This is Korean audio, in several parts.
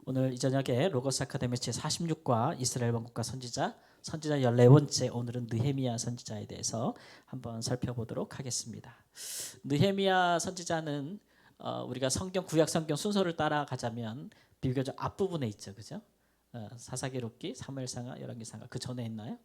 오늘 이 저녁에 로고스 아카데미 제46과 이스라엘 왕국과 선지자 14번째 오늘은 느헤미야 선지자에 대해서 한번 살펴보도록 하겠습니다. 느헤미야 선지자는 우리가 성경 구약 성경 순서를 따라가자면 비교적 앞부분에 있죠. 그죠? 사사기록기, 사무엘상하, 열왕기상하 그 전에 있나요?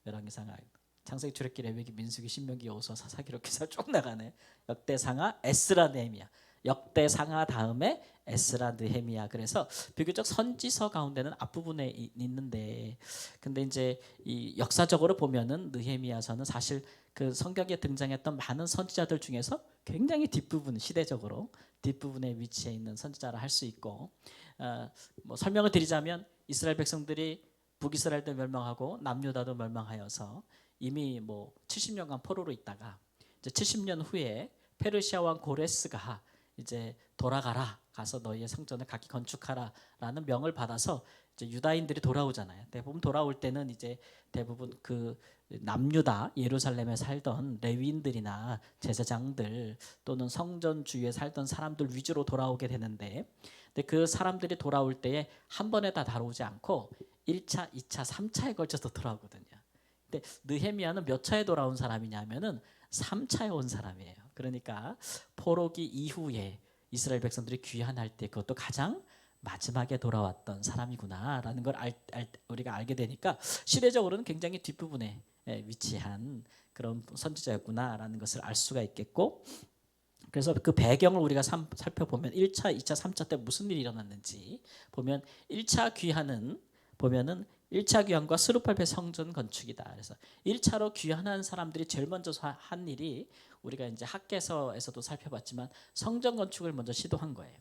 열왕기상하, 창세기, 출애굽기, 레위기, 민수기, 신명기, 여호수아, 사사기록기서 쭉 나가네. 역대상하, 에스라, 느헤미야. 역대상하 다음에 에스라, 느헤미야. 그래서 비교적 선지서 가운데는 앞부분에 있는데, 근데 이제 이 역사적으로 보면은 느헤미야서는 사실 그 성경에 등장했던 많은 선지자들 중에서 굉장히 뒷부분, 시대적으로 뒷부분에 위치해 있는 선지자라 할 수 있고, 뭐 설명을 드리자면 이스라엘 백성들이 북이스라엘도 멸망하고 남유다도 멸망하여서 이미 뭐 70년간 포로로 있다가 이제 70년 후에 페르시아 왕 고레스가 이제 돌아가라, 가서 너희의 성전을 각기 건축하라라는 명을 받아서 이제 유다인들이 돌아오잖아요. 대부분 돌아올 때는 이제 대부분 그 남유다 예루살렘에 살던 레위인들이나 제사장들 또는 성전 주위에 살던 사람들 위주로 돌아오게 되는데, 근데 그 사람들이 돌아올 때에 한 번에 다 돌아오지 않고 1차, 2차, 3차에 걸쳐서 돌아오거든요. 근데 느헤미야는 몇 차에 돌아온 사람이냐면은 3차에 온 사람이에요. 그러니까 포로기 이후에 이스라엘 백성들이 귀환할 때 그것도 가장 마지막에 돌아왔던 사람이구나라는 걸 우리가 알게 되니까 시대적으로는 굉장히 뒷부분에 위치한 그런 선지자였구나라는 것을 알 수가 있겠고, 그래서 그 배경을 우리가 살펴보면 1차, 2차, 3차 때 무슨 일이 일어났는지 보면 1차 귀환은 보면은 1차 귀환과 스룹발벨 성전 건축이다. 그래서 1차로 귀환한 사람들이 제일 먼저 한 일이 우리가 이제 학개서에서도 살펴봤지만 성전 건축을 먼저 시도한 거예요.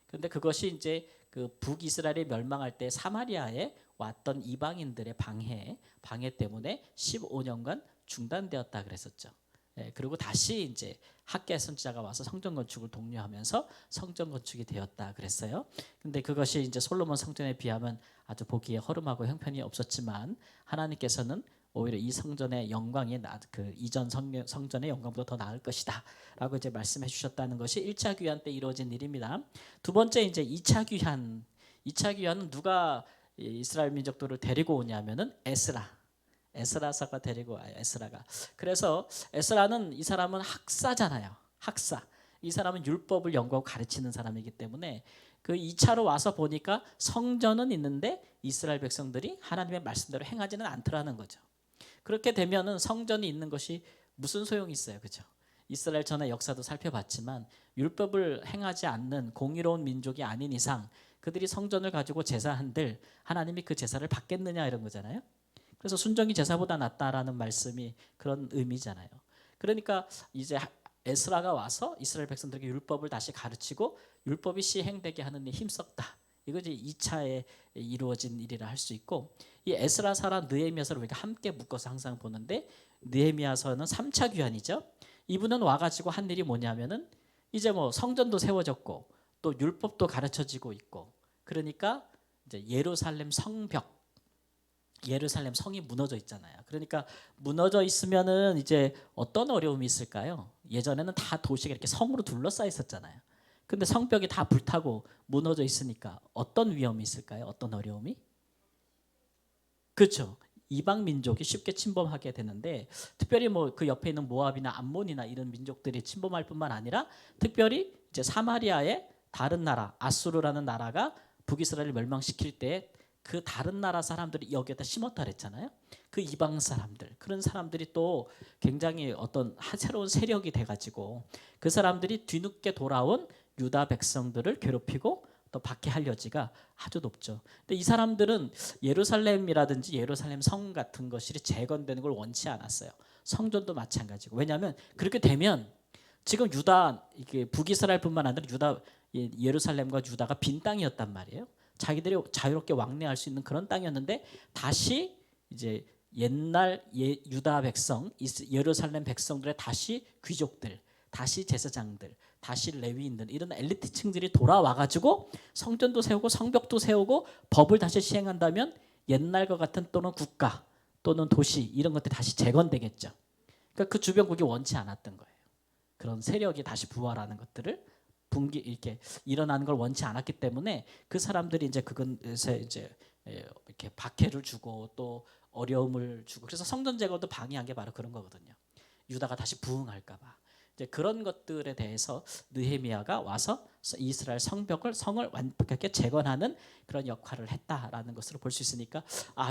그런데 그것이 이제 그 북이스라엘이 멸망할 때 사마리아에 왔던 이방인들의 방해 때문에 15년간 중단되었다 그랬었죠. 그리고 다시 이제 학개 선지자가 와서 성전 건축을 독려하면서 성전 건축이 되었다 그랬어요. 근데 그것이 이제 솔로몬 성전에 비하면 아주 보기에 허름하고 형편이 없었지만 하나님께서는 오히려 이 성전의 영광이 그 이전 성전의 영광보다 더 나을 것이다라고 이제 말씀해 주셨다는 것이 1차 귀환 때 이루어진 일입니다. 두 번째 이제 2차 귀환. 2차 귀환은 누가 이스라엘 민족들을 데리고 오냐면은 에스라사가 데리고 와요. 에스라가. 그래서 에스라는 이 사람은 학사잖아요. 학사. 이 사람은 율법을 연구하고 가르치는 사람이기 때문에 그 2차로 와서 보니까 성전은 있는데 이스라엘 백성들이 하나님의 말씀대로 행하지는 않더라는 거죠. 그렇게 되면은 성전이 있는 것이 무슨 소용이 있어요. 그죠? 이스라엘 전의 역사도 살펴봤지만 율법을 행하지 않는 공의로운 민족이 아닌 이상 그들이 성전을 가지고 제사한들 하나님이 그 제사를 받겠느냐 이런 거잖아요. 그래서 순종이 제사보다 낫다라는 말씀이 그런 의미잖아요. 그러니까 이제 에스라가 와서 이스라엘 백성들에게 율법을 다시 가르치고 율법이 시행되게 하는 데 힘썼다. 이것이 2차에 이루어진 일이라 할 수 있고, 이 에스라서랑 느헤미야서를 우리가 함께 묶어서 항상 보는데 느헤미야서는 3차 귀환이죠. 이분은 와가지고 한 일이 뭐냐면은 이제 뭐 성전도 세워졌고 또 율법도 가르쳐지고 있고, 그러니까 이제 예루살렘 성이 무너져 있잖아요. 그러니까 무너져 있으면은 이제 어떤 어려움이 있을까요? 예전에는 다 도시가 이렇게 성으로 둘러싸여 있었잖아요. 근데 성벽이 다 불타고 무너져 있으니까 어떤 위험이 있을까요? 어떤 어려움이? 그렇죠. 이방 민족이 쉽게 침범하게 되는데, 특별히 뭐 그 옆에 있는 모압이나 암몬이나 이런 민족들이 침범할 뿐만 아니라 특별히 이제 사마리아의 다른 나라 아수르라는 나라가 북이스라엘을 멸망시킬 때 그 다른 나라 사람들이 여기에다 심었다 그랬잖아요. 그 이방 사람들, 그런 사람들이 또 굉장히 어떤 새로운 세력이 돼가지고 그 사람들이 뒤늦게 돌아온 유다 백성들을 괴롭히고 또 박해할 여지가 아주 높죠. 근데 이 사람들은 예루살렘이라든지 예루살렘 성 같은 것이 재건되는 걸 원치 않았어요. 성전도 마찬가지고. 왜냐하면 그렇게 되면 지금 유다, 이게 북이스라엘뿐만 아니라 예루살렘과 유다가 빈 땅이었단 말이에요. 자기들이 자유롭게 왕래할 수 있는 그런 땅이었는데 다시 이제 옛날 유다 백성, 예루살렘 백성들의 다시 귀족들, 다시 제사장들, 다시 레위인들, 이런 엘리트층들이 돌아와가지고 성전도 세우고 성벽도 세우고 법을 다시 시행한다면 옛날과 같은 또는 국가 또는 도시 이런 것들이 다시 재건되겠죠. 그러니까 그 주변국이 원치 않았던 거예요. 그런 세력이 다시 부활하는 것들을 분기 이렇게 일어나는 걸 원치 않았기 때문에 그 사람들이 이제 그것에 이제 이렇게 박해를 주고 또 어려움을 주고 그래서 성전 제거도 방해한 게 바로 그런 거거든요. 유다가 다시 부흥할까 봐. 이제 그런 것들에 대해서 느헤미야가 와서 이스라엘 성을 완벽하게 재건하는 그런 역할을 했다라는 것으로 볼 수 있으니까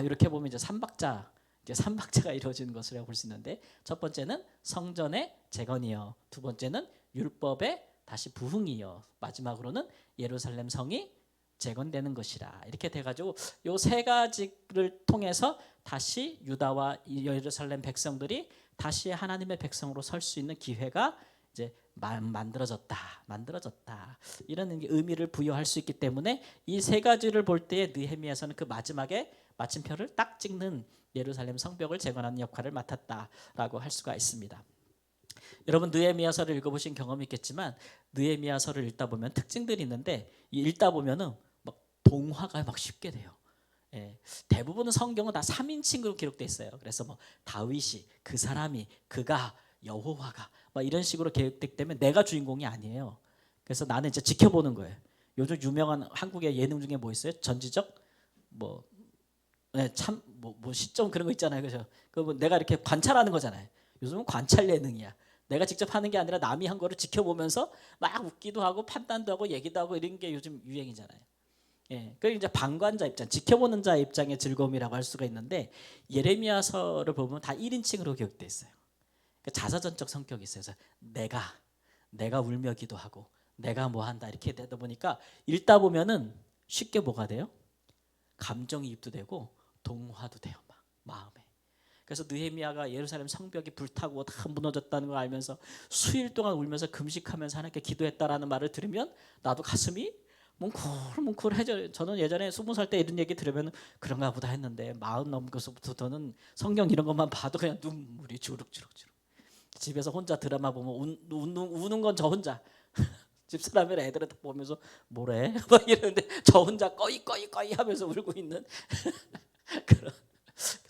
이렇게 보면 이제 삼박자가 이루어지는 것으로 볼 수 있는데 첫 번째는 성전의 재건이요. 두 번째는 율법의 다시 부흥이요. 마지막으로는 예루살렘 성이 재건되는 것이라. 이렇게 돼가지고 요 세 가지를 통해서 다시 유다와 예루살렘 백성들이 다시 하나님의 백성으로 설 수 있는 기회가 이제 만들어졌다. 이런 의미를 부여할 수 있기 때문에 이 세 가지를 볼 때에 느헤미야서는 그 마지막에 마침표를 딱 찍는 예루살렘 성벽을 재건하는 역할을 맡았다라고 할 수가 있습니다. 여러분 느헤미야서를 읽어보신 경험이 있겠지만 느헤미야서를 읽다 보면 특징들이 있는데 읽다 보면은 막 동화가 막 쉽게 돼요. 대부분은 성경은 다 3인칭으로 기록돼 있어요. 그래서 뭐 다윗이, 그 사람이, 그가, 여호와가 막 이런 식으로 기록되기 때문에 내가 주인공이 아니에요. 그래서 나는 이제 지켜보는 거예요. 요즘 유명한 한국의 예능 중에 뭐 있어요? 전지적 뭐 시점 그런 거 있잖아요. 그죠? 그 내가 이렇게 관찰하는 거잖아요. 요즘은 관찰 예능이야. 내가 직접 하는 게 아니라 남이 한 거를 지켜보면서 막 웃기도 하고 판단도 하고 얘기도 하고 이런 게 요즘 유행이잖아요. 그 이제 방관자 입장, 지켜보는 자의 입장의 즐거움이라고 할 수가 있는데 예레미야서를 보면 다 1인칭으로 기록돼 있어요. 그러니까 자서전적 성격이 있어요. 그래서 내가 울며 기도하고 내가 뭐 한다 이렇게 되다 보니까 읽다 보면은 쉽게 뭐가 돼요? 감정이입도 되고 동화도 돼요. 막 마음에. 그래서 느헤미야가 예루살렘 성벽이 불타고 다 무너졌다는 걸 알면서 수일 동안 울면서 금식하면서 하나님께 기도했다라는 말을 들으면 나도 가슴이 뭉클해져. 저는 예전에 20살 때 이런 얘기 들으면 그런가 보다 했는데 40 넘고서부터는 성경 이런 것만 봐도 그냥 눈물이 주룩주룩. 집에서 혼자 드라마 보면 우는 건 저 혼자. 집사람이랑 애들은 딱 보면서 뭐래? 막 이러는데 저 혼자 꺼이 하면서 울고 있는 그런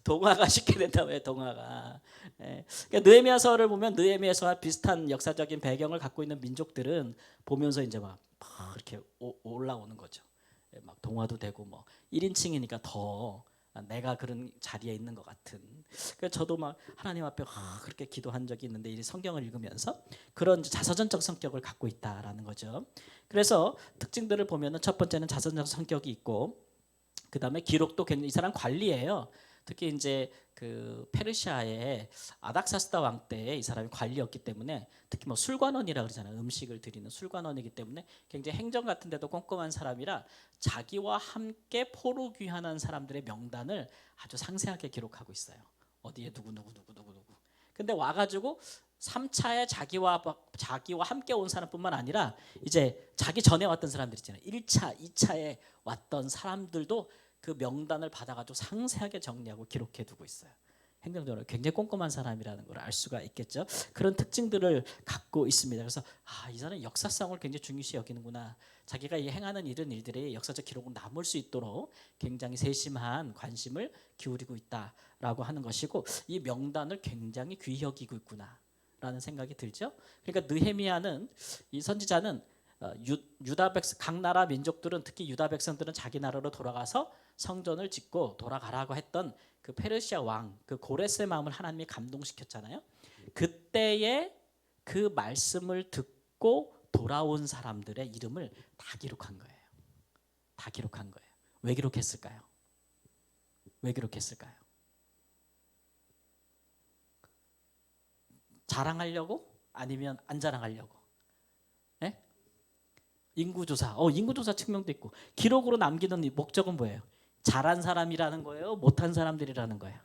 동화가 쉽게 된다고요. 동화가. 그러니까 느헤미야서를 보면 느헤미야서와 비슷한 역사적인 배경을 갖고 있는 민족들은 보면서 이제 막 이렇게 올라오는 거죠. 막 동화도 되고 뭐 1인칭이니까 더 내가 그런 자리에 있는 것 같은. 그래서 저도 막 하나님 앞에 그렇게 기도한 적이 있는데 이 성경을 읽으면서 그런 자서전적 성격을 갖고 있다라는 거죠. 그래서 특징들을 보면은 첫 번째는 자서전적 성격이 있고 그 다음에 기록도 이 사람 관리예요. 특히 이제 그 페르시아의 아닥사스다 왕 때 이 사람이 관리였기 때문에 특히 뭐 술관원이라 그러잖아요. 음식을 드리는 술관원이기 때문에 굉장히 행정 같은 데도 꼼꼼한 사람이라 자기와 함께 포로 귀환한 사람들의 명단을 아주 상세하게 기록하고 있어요. 어디에 누구. 근데 와가지고 3차에 자기와 함께 온 사람뿐만 아니라 이제 자기 전에 왔던 사람들 있잖아요. 1차, 2차에 왔던 사람들도 그 명단을 받아가지고 상세하게 정리하고 기록해두고 있어요. 행정적으로 굉장히 꼼꼼한 사람이라는 걸 알 수가 있겠죠. 그런 특징들을 갖고 있습니다. 그래서 이 사람은 역사성을 굉장히 중요시 여기는구나. 자기가 행하는 이런 일들이 역사적 기록으로 남을 수 있도록 굉장히 세심한 관심을 기울이고 있다라고 하는 것이고 이 명단을 굉장히 귀히 여기고 있구나라는 생각이 들죠. 그러니까 느헤미야는 이 선지자는 유다 백성 각 나라 민족들은 특히 유다 백성들은 자기 나라로 돌아가서 성전을 짓고 돌아가라고 했던 그 페르시아 왕 그 고레스의 마음을 하나님이 감동시켰잖아요. 그때의 그 말씀을 듣고 돌아온 사람들의 이름을 다 기록한 거예요. 다 기록한 거예요. 왜 기록했을까요? 자랑하려고? 아니면 안 자랑하려고? 네? 인구조사. 인구조사 측면도 있고 기록으로 남기는 목적은 뭐예요? 잘한 사람이라는 거예요? 못한 사람들이라는 거예요?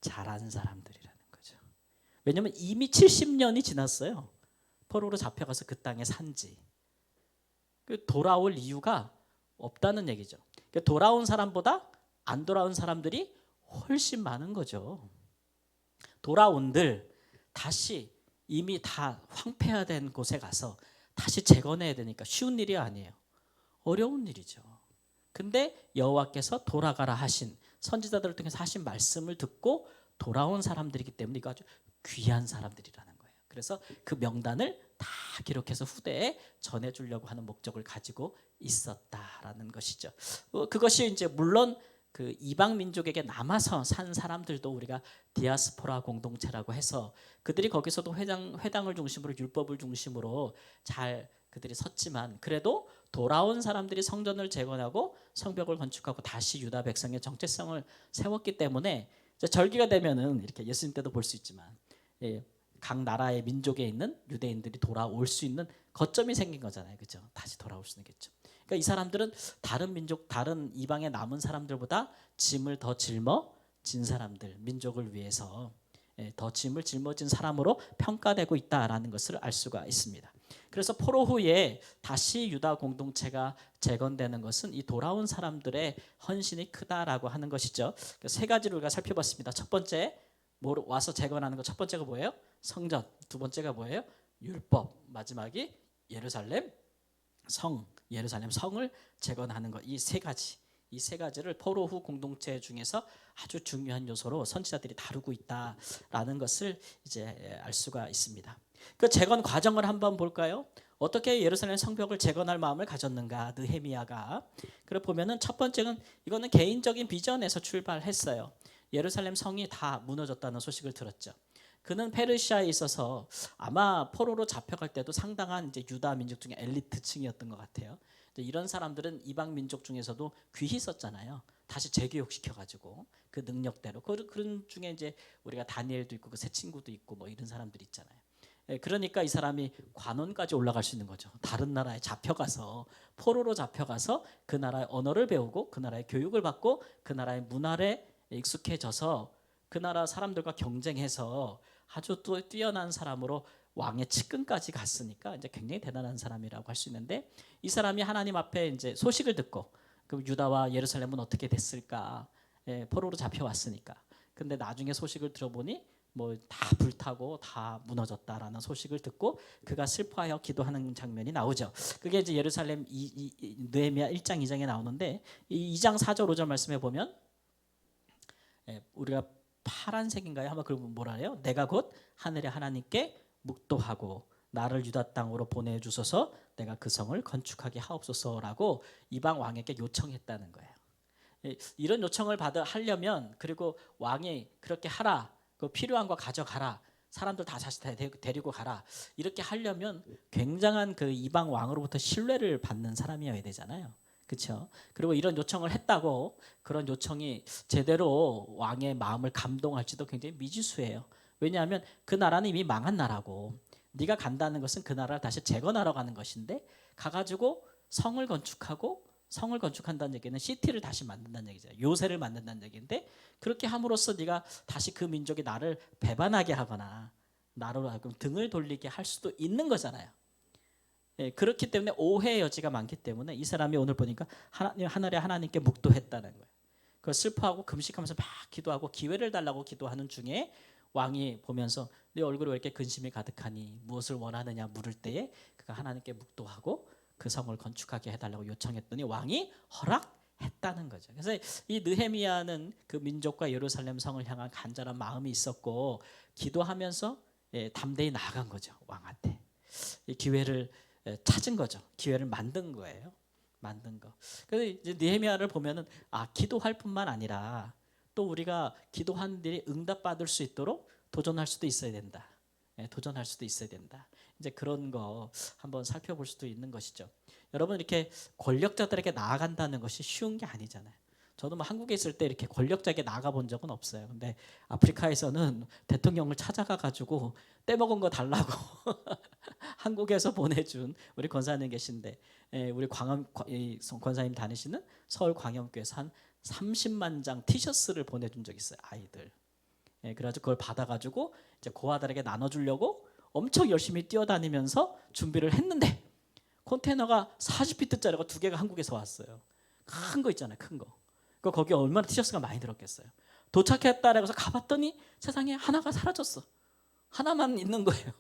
잘한 사람들이라는 거죠. 왜냐하면 이미 70년이 지났어요. 포로로 잡혀가서 그 땅에 산지. 돌아올 이유가 없다는 얘기죠. 돌아온 사람보다 안 돌아온 사람들이 훨씬 많은 거죠. 돌아온들 다시 이미 다 황폐화된 곳에 가서 다시 재건해야 되니까 쉬운 일이 아니에요. 어려운 일이죠. 근데 여호와께서 돌아가라 하신 선지자들을 통해서 하신 말씀을 듣고 돌아온 사람들이기 때문에 이거 아주 귀한 사람들이라는 거예요. 그래서 그 명단을 다 다 기록해서 후대에 전해주려고 하는 목적을 가지고 있었다라는 것이죠. 그것이 이제 물론 그 이방 민족에게 남아서 산 사람들도 우리가 디아스포라 공동체라고 해서 그들이 거기서도 회당을 중심으로 율법을 중심으로 잘 그들이 섰지만 그래도 돌아온 사람들이 성전을 재건하고 성벽을 건축하고 다시 유다 백성의 정체성을 세웠기 때문에 절기가 되면은 이렇게 예수님 때도 볼 수 있지만 각 나라의 민족에 있는 유대인들이 돌아올 수 있는 거점이 생긴 거잖아요, 그렇죠? 다시 돌아올 수 있겠죠. 그러니까 이 사람들은 다른 민족, 다른 이방에 남은 사람들보다 짐을 더 짊어진 사람들, 민족을 위해서 더 짐을 짊어진 사람으로 평가되고 있다라는 것을 알 수가 있습니다. 그래서 포로 후에 다시 유다 공동체가 재건되는 것은 이 돌아온 사람들의 헌신이 크다라고 하는 것이죠. 세 가지를 우리가 살펴봤습니다. 첫 번째, 와서 재건하는 것. 첫 번째가 뭐예요? 성전. 두 번째가 뭐예요? 율법. 마지막이 예루살렘 성을 재건하는 것. 이 세 가지를 포로 후 공동체 중에서 아주 중요한 요소로 선지자들이 다루고 있다라는 것을 이제 알 수가 있습니다. 그 재건 과정을 한번 볼까요? 어떻게 예루살렘 성벽을 재건할 마음을 가졌는가 느헤미야가. 그래 보면은 첫 번째는 이거는 개인적인 비전에서 출발했어요. 예루살렘 성이 다 무너졌다는 소식을 들었죠. 그는 페르시아에 있어서 아마 포로로 잡혀갈 때도 상당한 이제 유다 민족 중에 엘리트층이었던 것 같아요. 이런 사람들은 이방 민족 중에서도 귀히 썼잖아요. 다시 재교육시켜가지고 그 능력대로. 그런 중에 이제 우리가 다니엘도 있고 그 새 친구도 있고 뭐 이런 사람들 있잖아요. 그러니까 이 사람이 관원까지 올라갈 수 있는 거죠. 다른 나라에 잡혀가서 포로로 잡혀가서 그 나라의 언어를 배우고 그 나라의 교육을 받고 그 나라의 문화에 익숙해져서 그 나라 사람들과 경쟁해서 아주 또 뛰어난 사람으로 왕의 측근까지 갔으니까 이제 굉장히 대단한 사람이라고 할 수 있는데 이 사람이 하나님 앞에 이제 소식을 듣고 그 유다와 예루살렘은 어떻게 됐을까? 포로로 잡혀왔으니까. 근데 나중에 소식을 들어보니 뭐 다 불타고 다 무너졌다라는 소식을 듣고 그가 슬퍼하여 기도하는 장면이 나오죠. 그게 이제 예루살렘 느헤미야 1장 2장에 나오는데 이 2장 4절 5절 말씀해 보면 우리가 파란색인가요? 한번 그러면 뭐라 해요? 내가 곧 하늘의 하나님께 묵도하고 나를 유다 땅으로 보내주소서 내가 그 성을 건축하게 하옵소서라고 이방 왕에게 요청했다는 거예요. 이런 요청을 하려면 그리고 왕이 그렇게 하라, 그 필요한 거 가져가라, 사람들 다 다시 데리고 가라 이렇게 하려면 굉장한 그 이방 왕으로부터 신뢰를 받는 사람이어야 되잖아요. 그렇죠? 그리고 이런 요청을 했다고 그런 요청이 제대로 왕의 마음을 감동할지도 굉장히 미지수예요. 왜냐하면 그 나라는 이미 망한 나라고 네가 간다는 것은 그 나라를 다시 재건하러 가는 것인데 가가지고 성을 건축한다는 얘기는 시티를 다시 만든다는 얘기죠. 요새를 만든다는 얘기인데 그렇게 함으로써 네가 다시 그 민족이 나를 배반하게 하거나 나로 하여금 등을 돌리게 할 수도 있는 거잖아요. 그렇기 때문에 오해의 여지가 많기 때문에 이 사람이 오늘 보니까 하늘의 하나님께 묵도했다는 거예요. 그걸 슬퍼하고 금식하면서 막 기도하고 기회를 달라고 기도하는 중에 왕이 보면서 네 얼굴에 왜 이렇게 근심이 가득하니 무엇을 원하느냐 물을 때에 그가 하나님께 묵도하고 그 성을 건축하게 해달라고 요청했더니 왕이 허락했다는 거죠. 그래서 이 느헤미야는 그 민족과 예루살렘 성을 향한 간절한 마음이 있었고 기도하면서 담대히 나아간 거죠. 왕한테 이 기회를 찾은 거죠. 기회를 만든 거예요. 만든 거. 그래서 이제 느헤미야를 보면은 기도할 뿐만 아니라 또 우리가 기도한 일이 응답받을 수 있도록 도전할 수도 있어야 된다. 도전할 수도 있어야 된다. 이제 그런 거 한번 살펴볼 수도 있는 것이죠. 여러분 이렇게 권력자들에게 나아간다는 것이 쉬운 게 아니잖아요. 저도 뭐 한국에 있을 때 이렇게 권력자에게 나가 본 적은 없어요. 근데 아프리카에서는 대통령을 찾아가 가지고 떼먹은 거 달라고 한국에서 보내준 우리 권사님 계신데 우리 권사님 다니시는 서울 광염교회에서 한 30만 장 티셔츠를 보내준 적이 있어요. 아이들. 그래가지고 그걸 받아가지고 이제 고아들에게 나눠주려고 엄청 열심히 뛰어다니면서 준비를 했는데 컨테이너가 40피트짜리가 2개가 한국에서 왔어요. 큰 거 있잖아요. 큰 거. 그 거기 얼마나 티셔츠가 많이 들었겠어요. 도착했다라고 해서 가봤더니 세상에 하나가 사라졌어. 하나만 있는 거예요.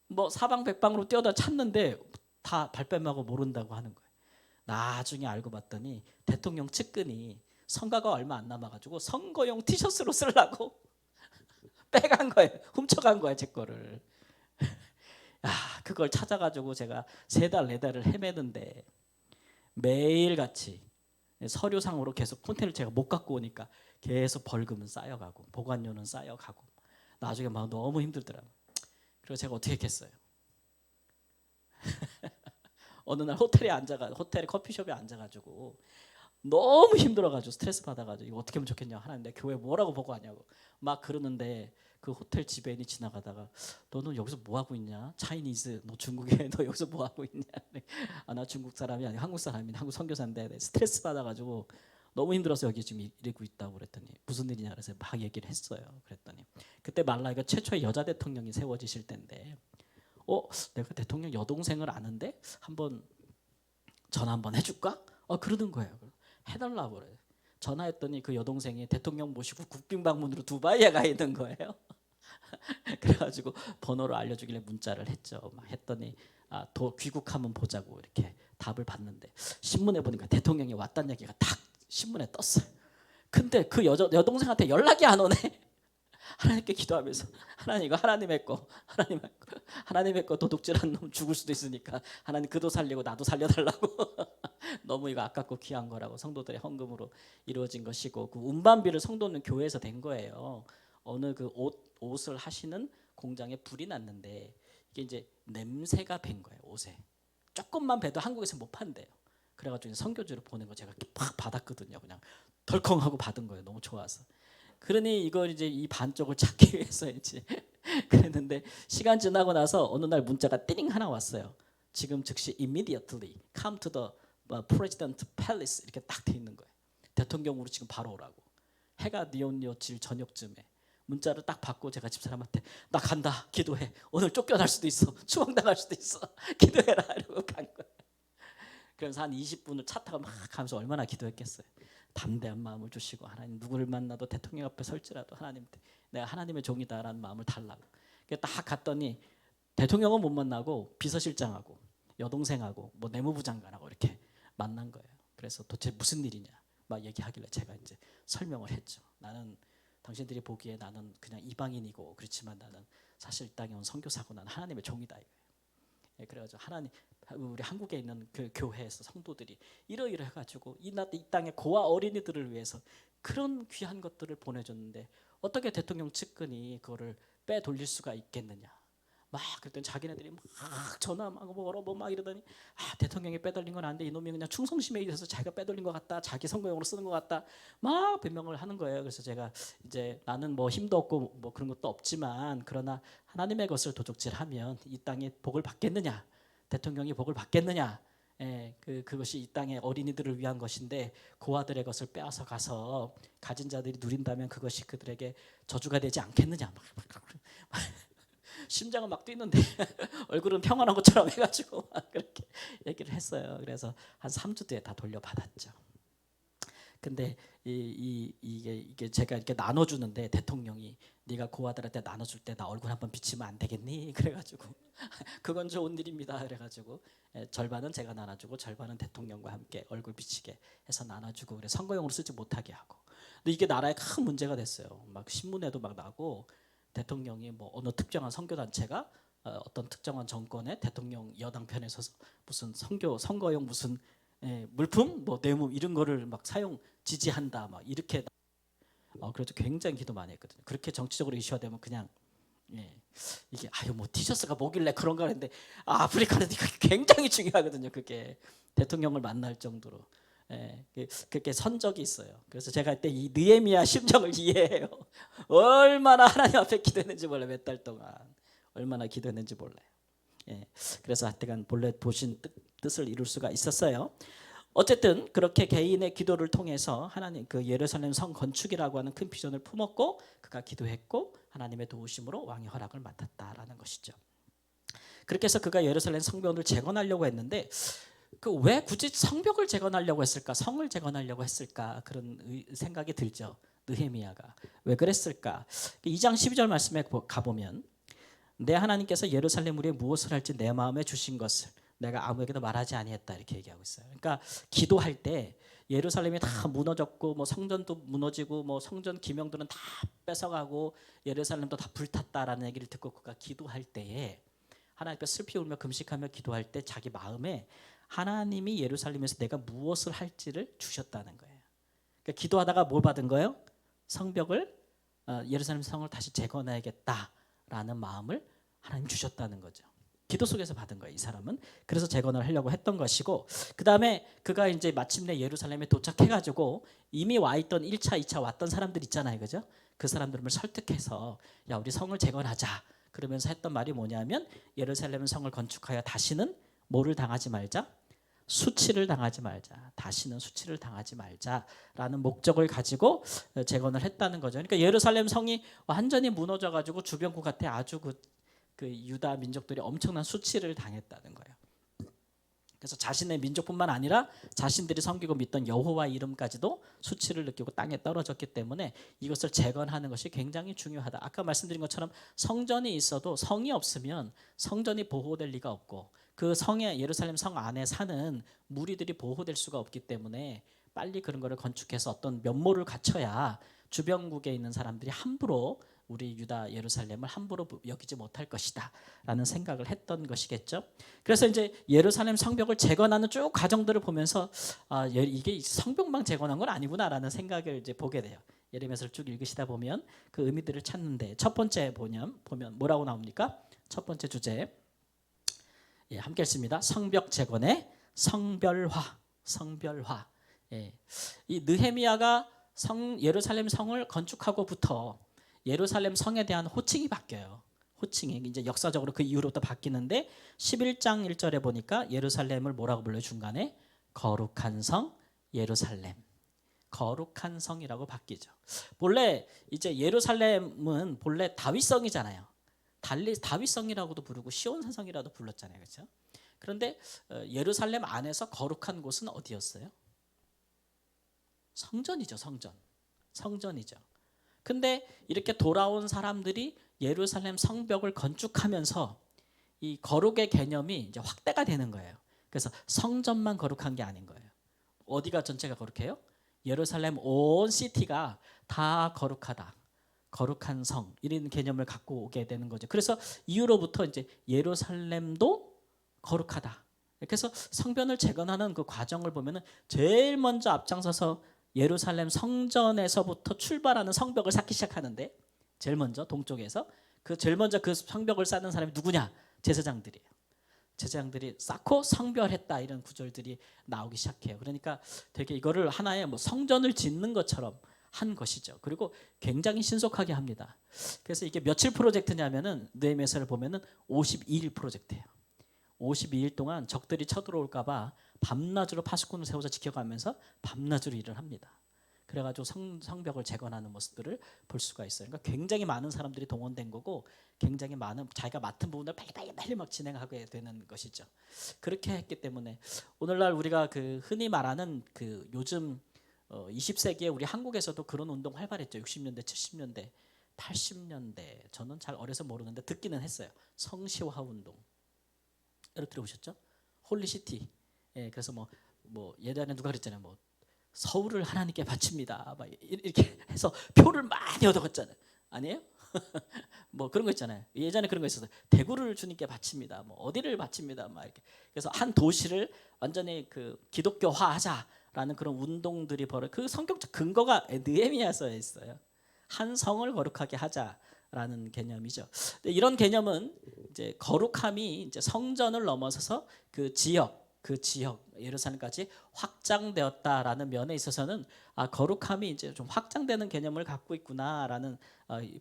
뭐 사방백방으로 뛰어다 찾는데 다 발뺌하고 모른다고 하는 거예요. 나중에 알고 봤더니 대통령 측근이 선거가 얼마 안 남아가지고 선거용 티셔츠로 쓰려고 빼간 거예요. 훔쳐간 거예요, 제 거를. 야, 그걸 찾아가지고 제가 3달 4달을 헤매는데 매일같이 서류상으로 계속 콘테이너를 제가 못 갖고 오니까 계속 벌금은 쌓여가고 보관료는 쌓여가고 나중에 막 너무 힘들더라고요. 그래서 제가 어떻게 했겠어요? 어느 날 호텔에 커피숍에 앉아가지고 너무 힘들어가지고 스트레스 받아가지고 이거 어떻게 하면 좋겠냐, 하나님 내 교회 뭐라고 보고 하냐고 막 그러는데 그 호텔 지배인이 지나가다가 너는 여기서 뭐 하고 있냐? 차이니즈 너 중국에 너 여기서 뭐 하고 있냐? 아, 나 중국 사람이 아니고 한국 사람이 한국 선교사인데 스트레스 받아가지고 너무 힘들어서 여기 지금 이러고 있다고 그랬더니 무슨 일이냐 그래서 막 얘기를 했어요. 그랬더니 그때 말라이가 최초의 여자 대통령이 세워지실 때인데 내가 대통령 여동생을 아는데 한번 전화 한번 해줄까? 그러는 거예요. 해달라고 그래요. 전화했더니 그 여동생이 대통령 모시고 국빈 방문으로 두바이에 가 있는 거예요. 그래가지고 번호를 알려주길래 문자를 했죠. 막 했더니 귀국하면 보자고 이렇게 답을 받는데 신문에 보니까 대통령이 왔다는 얘기가 딱 신문에 떴어요. 근데 그 여동생한테 연락이 안 오네. 하나님께 기도하면서 하나님 이거 하나님의 거 도둑질한 놈 죽을 수도 있으니까 하나님 그도 살리고 나도 살려달라고. 너무 이거 아깝고 귀한 거라고 성도들의 헌금으로 이루어진 것이고 그 운반비를 성도는 교회에서 된 거예요. 어느 그 옷을 하시는 공장에 불이 났는데 이게 이제 냄새가 밴 거예요. 옷에 조금만 배도 한국에서 못 판대요. 그래가지고 선교주를 보낸 거 제가 팍 받았거든요. 그냥 덜컹하고 받은 거예요. 너무 좋아서. 그러니 이걸 이제 이 반쪽을 찾기 위해서 이제 그랬는데 시간 지나고 나서 어느 날 문자가 띠링 하나 왔어요. 지금 즉시 immediately come to the president palace 이렇게 딱 돼 있는 거예요. 대통령으로 지금 바로 오라고. 해가 뉘엿뉘엿질 저녁쯤에 문자를 딱 받고 제가 집사람한테 나 간다 기도해. 오늘 쫓겨날 수도 있어. 추방당할 수도 있어. 기도해라 이러고 간 거예요. 그래서 한 20분을 차 타고 막 가면서 얼마나 기도했겠어요. 담대한 마음을 주시고 하나님 누구를 만나도 대통령 앞에 설지라도 하나님 내가 하나님의 종이다라는 마음을 달라고. 딱 갔더니 대통령은 못 만나고 비서실장하고 여동생하고 뭐 내무부 장관하고 이렇게 만난 거예요. 그래서 도대체 무슨 일이냐 막 얘기하길래 제가 이제 설명을 했죠. 나는 당신들이 보기에 나는 그냥 이방인이고 그렇지만 나는 사실 이 땅에 온 선교사고 나는 하나님의 종이다 이거예요. 그래가지고 하나님 우리 한국에 있는 그 교회에서 성도들이 이러이러해가지고 이 땅의 고아 어린이들을 위해서 그런 귀한 것들을 보내줬는데 어떻게 대통령 측근이 그거를 빼돌릴 수가 있겠느냐. 막 그랬더니 자기네들이 막 전화 막 뭐라 막 이러더니 대통령이 빼돌린 건 아닌데 이놈이 그냥 충성심에 있어서 자기가 빼돌린 것 같다. 자기 선거용으로 쓰는 것 같다. 막 변명을 하는 거예요. 그래서 제가 이제 나는 뭐 힘도 없고 뭐 그런 것도 없지만 그러나 하나님의 것을 도적질하면 이 땅에 복을 받겠느냐. 대통령이 복을 받겠느냐. 그것이 이 땅의 어린이들을 위한 것인데 고아들의 것을 빼앗아 가서 가진 자들이 누린다면 그것이 그들에게 저주가 되지 않겠느냐. 심장은 막 뛰는데 얼굴은 평안한 것처럼 해가지고 막 그렇게 얘기를 했어요. 그래서 한 3주 뒤에 다 돌려받았죠. 근데 이게 제가 이렇게 나눠주는데 대통령이 네가 고아들한테 나눠줄 때 나 얼굴 한번 비치면 안 되겠니? 그래가지고 그건 좋은 일입니다. 그래가지고 절반은 제가 나눠주고 절반은 대통령과 함께 얼굴 비치게 해서 나눠주고 그래 선거용으로 쓰지 못하게 하고. 근데 이게 나라에 큰 문제가 됐어요. 막 신문에도 막 나고 대통령이 뭐 어느 특정한 선교단체가 어떤 특정한 정권의 대통령 여당 편에 서서 무슨 선거용 무슨 물품 뭐 뇌물 이런 거를 막 사용 지지한다 막 이렇게 그래도 굉장히 기도 많이 했거든요. 그렇게 정치적으로 이슈화되면 그냥 이게 뭐 티셔츠가 뭐길래 그런가 했는데 아프리카는 굉장히 중요하거든요. 그게 대통령을 만날 정도로 그렇게 선적이 있어요. 그래서 제가 그때 이 느헤미야 심정을 이해해요. 얼마나 하나님 앞에 기도했는지 몰라요. 몇 달 동안 얼마나 기도했는지 몰라요. 그래서 하여간 본래 보신 뜻을 이룰 수가 있었어요. 어쨌든 그렇게 개인의 기도를 통해서 하나님 그 예루살렘 성 건축이라고 하는 큰 비전을 품었고 그가 기도했고 하나님의 도우심으로 왕의 허락을 맡았다라는 것이죠. 그렇게 해서 그가 예루살렘 성벽을 재건하려고 했는데 왜 굳이 성벽을 재건하려고 했을까? 성을 재건하려고 했을까? 그런 생각이 들죠. 느헤미야가 왜 그랬을까? 2장 12절 말씀에 가보면 내 하나님께서 예루살렘 우리에 무엇을 할지 내 마음에 주신 것을 내가 아무에게도 말하지 아니했다 이렇게 얘기하고 있어요. 그러니까 기도할 때 예루살렘이 다 무너졌고 뭐 성전도 무너지고 뭐 성전 기명들은 다 뺏어가고 예루살렘도 다 불탔다라는 얘기를 듣고 그가 기도할 때에 하나님 앞에 슬피 울며 금식하며 기도할 때 자기 마음에 하나님이 예루살렘에서 내가 무엇을 할지를 주셨다는 거예요. 그러니까 기도하다가 뭘 받은 거예요? 성벽을 예루살렘 성을 다시 재건해야겠다라는 마음을 하나님 주셨다는 거죠. 기도 속에서 받은 거예요, 이 사람은. 그래서 재건을 하려고 했던 것이고, 그 다음에 그가 이제 마침내 예루살렘에 도착해가지고 이미 와 있던 1차, 2차 왔던 사람들 있잖아요, 그죠? 그 사람들을 설득해서 야, 우리 성을 재건하자. 그러면서 했던 말이 뭐냐면 예루살렘 성을 건축하여 다시는 뭐를 당하지 말자? 수치를 당하지 말자. 다시는 수치를 당하지 말자라는 목적을 가지고 재건을 했다는 거죠. 그러니까 예루살렘 성이 완전히 무너져가지고 주변국한테 아주 그 유다 민족들이 엄청난 수치를 당했다는 거예요. 그래서 자신의 민족뿐만 아니라 자신들이 섬기고 믿던 여호와 이름까지도 수치를 느끼고 땅에 떨어졌기 때문에 이것을 재건하는 것이 굉장히 중요하다. 아까 말씀드린 것처럼 성전이 있어도 성이 없으면 성전이 보호될 리가 없고 그 성에 예루살렘 성 안에 사는 무리들이 보호될 수가 없기 때문에 빨리 그런 거를 건축해서 어떤 면모를 갖춰야 주변국에 있는 사람들이 함부로 우리 유다 예루살렘을 함부로 여기지 못할 것이다 라는 생각을 했던 것이겠죠. 그래서 이제 예루살렘 성벽을 재건하는 쭉 과정들을 보면서 이게 성벽만 재건한 건 아니구나 라는 생각을 이제 보게 돼요. 예레미야서를 쭉 읽으시다 보면 그 의미들을 찾는데 첫 번째 보면 뭐라고 나옵니까? 첫 번째 주제 함께 읽습니다. 성벽 재건의 성별화. 이 느헤미야가 예루살렘 성을 건축하고부터 예루살렘 성에 대한 호칭이 바뀌어요. 호칭이 이제 역사적으로 그 이후로부터 바뀌는데 11장 1절에 보니까 예루살렘을 뭐라고 불러요? 중간에 거룩한 성 예루살렘. 거룩한 성이라고 바뀌죠. 본래 이제 예루살렘은 본래 다윗성이잖아요. 다윗성이라고도 부르고 시온산성이라도 불렀잖아요. 그렇죠? 그런데 예루살렘 안에서 거룩한 곳은 어디였어요? 성전이죠. 성전이죠. 근데 이렇게 돌아온 사람들이 예루살렘 성벽을 건축하면서 이 거룩의 개념이 이제 확대가 되는 거예요. 그래서 성전만 거룩한 게 아닌 거예요. 어디가 전체가 거룩해요? 예루살렘 온 시티가 다 거룩하다. 거룩한 성 이런 개념을 갖고 오게 되는 거죠. 그래서 이후로부터 이제 예루살렘도 거룩하다. 그래서 성전을 재건하는 그 과정을 보면은 제일 먼저 앞장서서 예루살렘 성전에서부터 출발하는 성벽을 쌓기 시작하는데 제일 먼저 동쪽에서 제일 먼저 그 성벽을 쌓는 사람이 누구냐? 제사장들이에요. 제사장들이 쌓고 성별했다 이런 구절들이 나오기 시작해요. 그러니까 되게 이거를 하나의 뭐 성전을 짓는 것처럼 한 것이죠. 그리고 굉장히 신속하게 합니다. 그래서 이게 며칠 프로젝트냐면은 느헤미야서를 보면은 52일 프로젝트예요. 52일 동안 적들이 쳐들어올까 봐 밤낮으로 파수꾼을 세워서 지켜가면서 밤낮으로 일을 합니다. 그래가지고 성벽을 재건하는 모습들을 볼 수가 있어요. 그러니까 굉장히 많은 사람들이 동원된 거고 굉장히 많은 자기가 맡은 부분을 빨리 막 진행하게 되는 것이죠. 그렇게 했기 때문에 오늘날 우리가 그 흔히 말하는 그 요즘 20세기에 우리 한국에서도 그런 운동 활발했죠. 60년대, 70년대, 80년대 저는 잘 어려서 모르는데 듣기는 했어요. 성시화 운동. 여러분 들어보셨죠? 홀리시티. 그래서 뭐 예전에 누가 그랬잖아요. 뭐 서울을 하나님께 바칩니다. 막 이렇게 해서 표를 많이 얻어갔잖아요. 아니에요? 뭐 그런 거 있잖아요. 예전에 그런 거 있었어요. 대구를 주님께 바칩니다. 뭐 어디를 바칩니다. 막 이렇게. 그래서 한 도시를 완전히 그 기독교화하자라는 그런 운동들이 그 성경적 근거가 느헤미야서에 있어요. 한 성을 거룩하게 하자라는 개념이죠. 근데 이런 개념은 이제 거룩함이 이제 성전을 넘어서서 그 지역 예루살렘까지 확장되었다라는 면에 있어서는 거룩함이 이제 좀 확장되는 개념을 갖고 있구나라는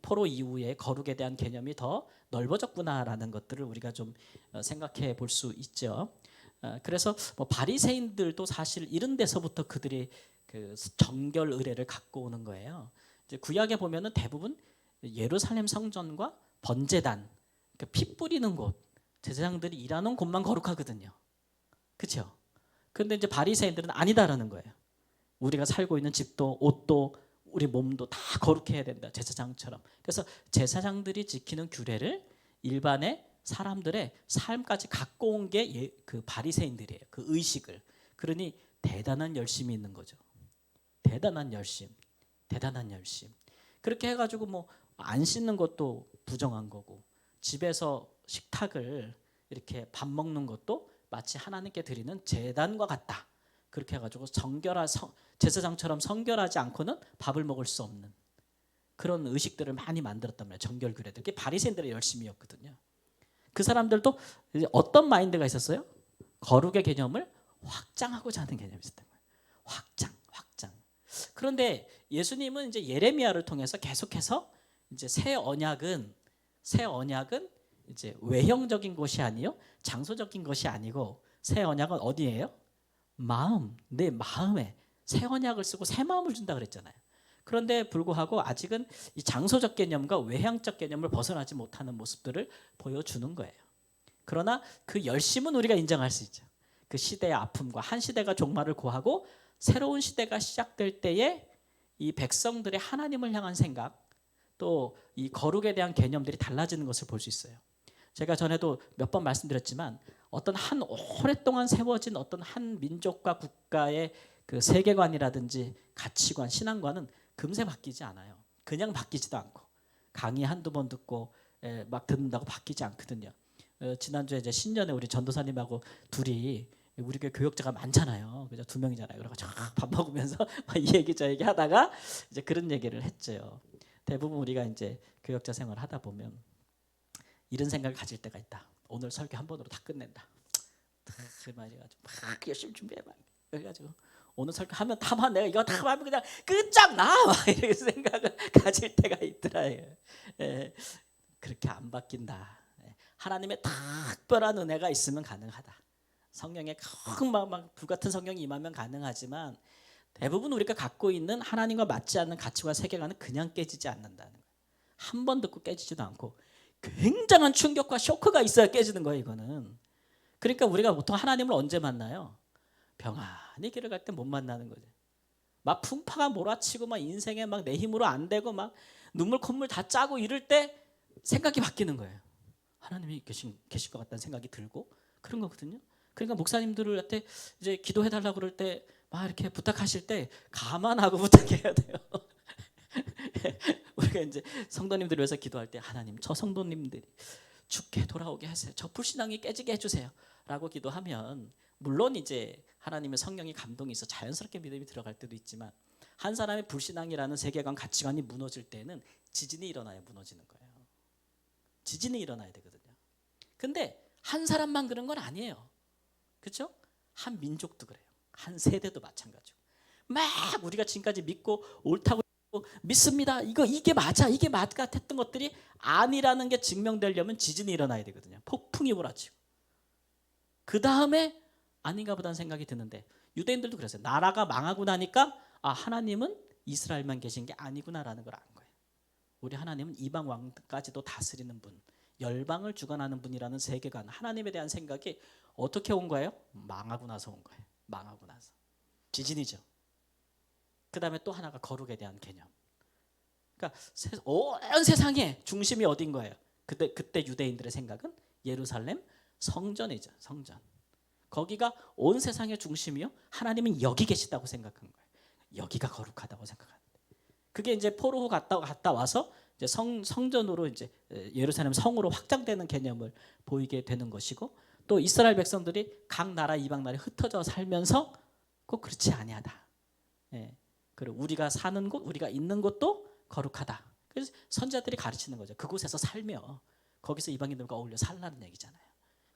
포로 이후에 거룩에 대한 개념이 더 넓어졌구나라는 것들을 우리가 좀 생각해 볼 수 있죠. 그래서 뭐 바리새인들도 사실 이런 데서부터 그들이 그 정결 의례를 갖고 오는 거예요. 이제 구약에 보면은 대부분 예루살렘 성전과 번제단, 그러니까 피 뿌리는 곳, 제사장들이 일하는 곳만 거룩하거든요. 그렇죠? 그런데 이제 바리새인들은 아니다라는 거예요. 우리가 살고 있는 집도 옷도 우리 몸도 다 거룩해야 된다. 제사장처럼. 그래서 제사장들이 지키는 규례를 일반의 사람들의 삶까지 갖고 온 게 그 바리새인들이에요. 그 의식을. 그러니 대단한 열심이 있는 거죠. 대단한 열심. 그렇게 해가지고 뭐 안 씻는 것도 부정한 거고 집에서 식탁을 이렇게 밥 먹는 것도 마치 하나님께 드리는 제단과 같다. 그렇게 해가지고 제사장처럼 성결하지 않고는 밥을 먹을 수 없는 그런 의식들을 많이 만들었단 말이에요. 정결규례들. 그게 바리새인들의 열심이었거든요. 그 사람들도 어떤 마인드가 있었어요? 거룩의 개념을 확장하고자 하는 개념이 있었던 거예요. 확장. 그런데 예수님은 이제 예레미야를 통해서 계속해서 이제 새 언약은 이제 외형적인 것이 아니요, 장소적인 것이 아니고 새 언약은 어디예요? 마음, 내 마음에 새 언약을 쓰고 새 마음을 준다 그랬잖아요. 그런데 불구하고 아직은 이 장소적 개념과 외향적 개념을 벗어나지 못하는 모습들을 보여주는 거예요. 그러나 그 열심은 우리가 인정할 수 있죠. 그 시대의 아픔과 한 시대가 종말을 고하고 새로운 시대가 시작될 때에 이 백성들의 하나님을 향한 생각, 또 이 거룩에 대한 개념들이 달라지는 것을 볼 수 있어요. 제가 전에도 몇 번 말씀드렸지만 어떤 한 오랫동안 세워진 어떤 한 민족과 국가의 그 세계관이라든지 가치관, 신앙관은 금세 바뀌지 않아요. 그냥 바뀌지도 않고 강의 한두 번 듣고 막 듣는다고 바뀌지 않거든요. 지난주에 이제 신년에 우리 전도사님하고 둘이 우리 교역자가 많잖아요. 그죠? 2명이잖아요. 그래가지고 밥 먹으면서 이 얘기 저 얘기 하다가 이제 그런 얘기를 했죠. 대부분 우리가 이제 교역자 생활을 하다 보면 이런 생각을 가질 때가 있다. 오늘 설교 한 번으로 다 끝낸다. 그 말이가지고 막 열심히 준비해 막 그래가지고 오늘 설교하면 다만 내가 이거 다 하면 그냥 끝장나 막 이렇게 생각을 가질 때가 있더라. 그렇게 안 바뀐다. 하나님의 특별한 은혜가 있으면 가능하다. 성령의 막 불같은 성령이 임하면 가능하지만 대부분 우리가 갖고 있는 하나님과 맞지 않는 가치와 세계관은 그냥 깨지지 않는다는 거예요. 한 번 듣고 깨지지도 않고 굉장한 충격과 쇼크가 있어야 깨지는 거예요. 이거는. 그러니까 우리가 보통 하나님을 언제 만나요? 평안히 길을 갈 때 못 만나는 거죠. 막 풍파가 몰아치고 막 인생에 막 내 힘으로 안 되고 막 눈물 콧물 다 짜고 이럴 때 생각이 바뀌는 거예요. 하나님이 계실 것 같다는 생각이 들고 그런 거거든요. 그러니까 목사님들한테 이제 기도해 달라고 그럴 때 막 이렇게 부탁하실 때 감안하고 부탁해야 돼요. 우리가 이제 성도님들 위해서 기도할 때 하나님 저 성도님들이 죽게 돌아오게 하세요. 저 불신앙이 깨지게 해주세요. 라고 기도하면 물론 이제 하나님의 성령이 감동이 있어 자연스럽게 믿음이 들어갈 때도 있지만 한 사람의 불신앙이라는 세계관 가치관이 무너질 때는 지진이 일어나야 무너지는 거예요. 지진이 일어나야 되거든요. 근데 한 사람만 그런 건 아니에요. 그렇죠? 한 민족도 그래요. 한 세대도 마찬가지고 막 우리가 지금까지 믿고 옳다고 믿습니다. 이게 맞아. 이게 맞 같았던 것들이 아니라는 게 증명되려면 지진이 일어나야 되거든요. 폭풍이 몰아치고. 그 다음에 아닌가 보다는 생각이 드는데 유대인들도 그랬어요. 나라가 망하고 나니까 하나님은 이스라엘만 계신 게 아니구나라는 걸 안 거예요. 우리 하나님은 이방 왕까지도 다스리는 분, 열방을 주관하는 분이라는 세계관, 하나님에 대한 생각이 어떻게 온 거예요? 망하고 나서 온 거예요. 망하고 나서. 지진이죠. 그 다음에 또 하나가 거룩에 대한 개념. 그러니까 온 세상의 중심이 어딘 거예요? 그때 유대인들의 생각은 예루살렘 성전이죠. 성전. 거기가 온 세상의 중심이요. 하나님은 여기 계시다고 생각한 거예요. 여기가 거룩하다고 생각하는데. 그게 이제 포로 후 갔다 와서 이제 성전으로 이제 예루살렘 성으로 확장되는 개념을 보이게 되는 것이고 또 이스라엘 백성들이 각 나라 이방 나라에 흩어져 살면서 꼭 그렇지 아니하다. 그리고 우리가 사는 곳, 우리가 있는 곳도 거룩하다. 그래서 선지자들이 가르치는 거죠. 그곳에서 살며 거기서 이방인들과 어울려 살라는 얘기잖아요.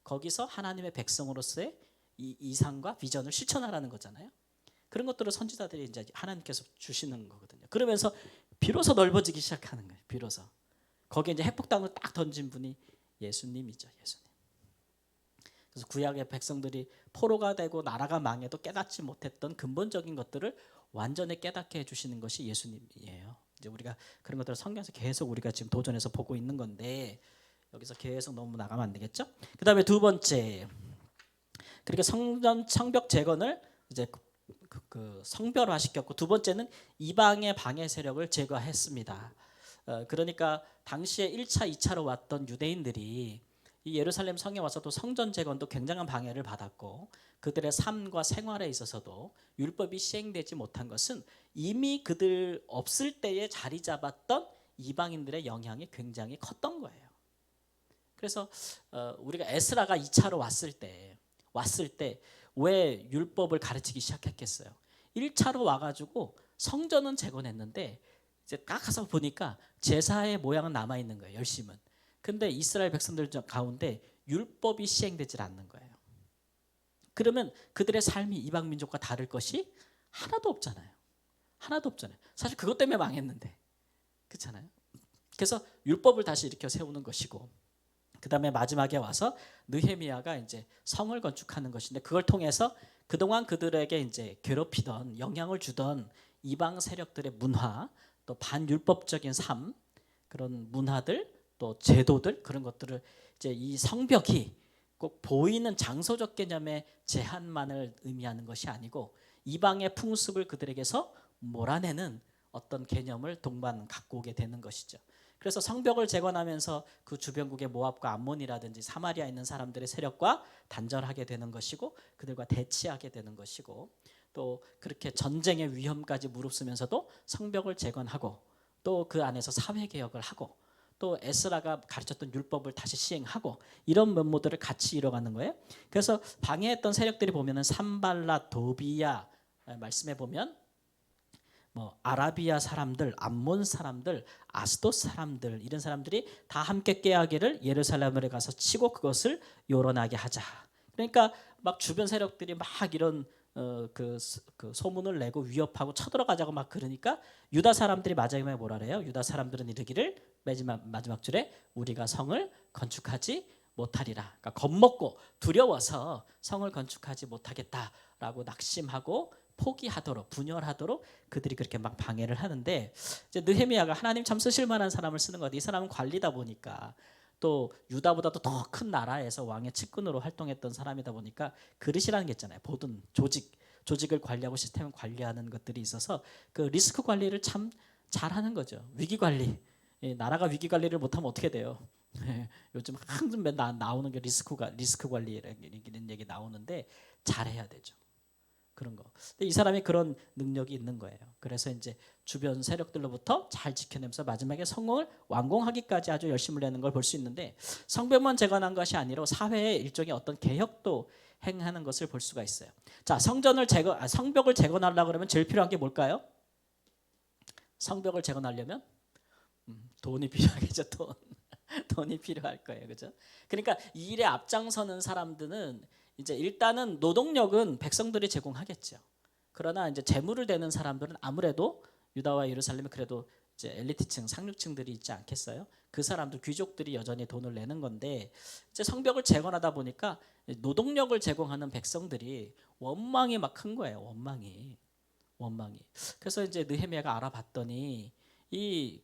거기서 하나님의 백성으로서의 이 이상과 비전을 실천하라는 거잖아요. 그런 것들을 선지자들이 이제 하나님께서 주시는 거거든요. 그러면서 비로소 넓어지기 시작하는 거예요. 비로소 거기에 이제 핵폭탄을 딱 던진 분이 예수님이죠. 예수님. 그래서 구약의 백성들이 포로가 되고 나라가 망해도 깨닫지 못했던 근본적인 것들을 완전히 깨닫게 해주시는 것이 예수님이에요. 이제 우리가 그런 것들을 성경에서 계속 우리가 지금 도전해서 보고 있는 건데 여기서 계속 너무 나가면 안 되겠죠? 그 다음에 두 번째, 그렇게 성벽 재건을 이제 그 성별화시켰고 두 번째는 이방의 방해 세력을 제거했습니다. 그러니까 당시에 1차, 2차로 왔던 유대인들이 이 예루살렘 성에 와서도 성전 재건도 굉장한 방해를 받았고 그들의 삶과 생활에 있어서도 율법이 시행되지 못한 것은 이미 그들 없을 때에 자리 잡았던 이방인들의 영향이 굉장히 컸던 거예요. 그래서 우리가 에스라가 2차로 왔을 때 왜 율법을 가르치기 시작했겠어요? 1차로 와가지고 성전은 재건했는데 이제 딱 가서 보니까 제사의 모양은 남아 있는 거예요. 열심은. 근데 이스라엘 백성들 가운데 율법이 시행되질 않는 거예요. 그러면 그들의 삶이 이방 민족과 다를 것이 하나도 없잖아요. 하나도 없잖아요. 사실 그것 때문에 망했는데, 그렇잖아요. 그래서 율법을 다시 일으켜 세우는 것이고, 그 다음에 마지막에 와서 느헤미야가 이제 성을 건축하는 것인데, 그걸 통해서 그동안 그들에게 이제 괴롭히던, 영향을 주던 이방 세력들의 문화, 또 반율법적인 삶, 그런 문화들, 또 제도들, 그런 것들을 이제 이 성벽이 꼭 보이는 장소적 개념의 제한만을 의미하는 것이 아니고 이방의 풍습을 그들에게서 몰아내는 어떤 개념을 동반 갖고 오게 되는 것이죠. 그래서 성벽을 재건하면서 그 주변국의 모압과 암몬이라든지 사마리아에 있는 사람들의 세력과 단절하게 되는 것이고 그들과 대치하게 되는 것이고 또 그렇게 전쟁의 위험까지 무릅쓰면서도 성벽을 재건하고 또 그 안에서 사회개혁을 하고 또 에스라가 가르쳤던 율법을 다시 시행하고 이런 면모들을 같이 이뤄가는 거예요. 그래서 방해했던 세력들이 보면은 산발라, 도비야 말씀해 보면 뭐 아라비아 사람들, 암몬 사람들, 아스돗 사람들 이런 사람들이 다 함께 깨하기를 예루살렘에 가서 치고 그것을 요란하게 하자. 그러니까 막 주변 세력들이 막 이런 그 소문을 내고 위협하고 쳐들어가자고 막 그러니까 유다 사람들이 마지막에 뭐라 그래요? 유다 사람들은 이르기를 마지막 줄에 우리가 성을 건축하지 못하리라. 그러니까 겁먹고 두려워서 성을 건축하지 못하겠다라고 낙심하고 포기하도록 분열하도록 그들이 그렇게 막 방해를 하는데 이제 느헤미야가 하나님 참 쓰실 만한 사람을 쓰는 것 같아요. 이 사람은 관리다 보니까 또 유다보다도 더 큰 나라에서 왕의 측근으로 활동했던 사람이다 보니까 그릇이라는 게 있잖아요. 모든 조직을 관리하고 시스템을 관리하는 것들이 있어서 그 리스크 관리를 참 잘하는 거죠. 위기 관리. 나라가 위기 관리를 못하면 어떻게 돼요? 요즘 항상 나오는 게 리스크 관리라는 얘기 나오는데 잘해야 되죠. 그런 거. 근데 이 사람이 그런 능력이 있는 거예요. 그래서 이제 주변 세력들로부터 잘 지켜내면서 마지막에 성공을 완공하기까지 아주 열심을 내는 걸 볼 수 있는데 성벽만 재건한 것이 아니라 사회의 일종의 어떤 개혁도 행하는 것을 볼 수가 있어요. 자, 성벽을 재건하려고 그러면 제일 필요한 게 뭘까요? 성벽을 재건하려면 돈이 필요하겠죠. 돈이 필요할 거예요. 그죠? 그러니까 이 일에 앞장서는 사람들은 이제 일단은 노동력은 백성들이 제공하겠죠. 그러나 이제 재물을 대는 사람들은 아무래도 유다와 예루살렘에 그래도 이제 엘리트층, 상류층들이 있지 않겠어요? 그 사람들 귀족들이 여전히 돈을 내는 건데 이제 성벽을 재건하다 보니까 노동력을 제공하는 백성들이 원망이 막 큰 거예요. 원망이. 그래서 이제 느헤미야가 알아봤더니 이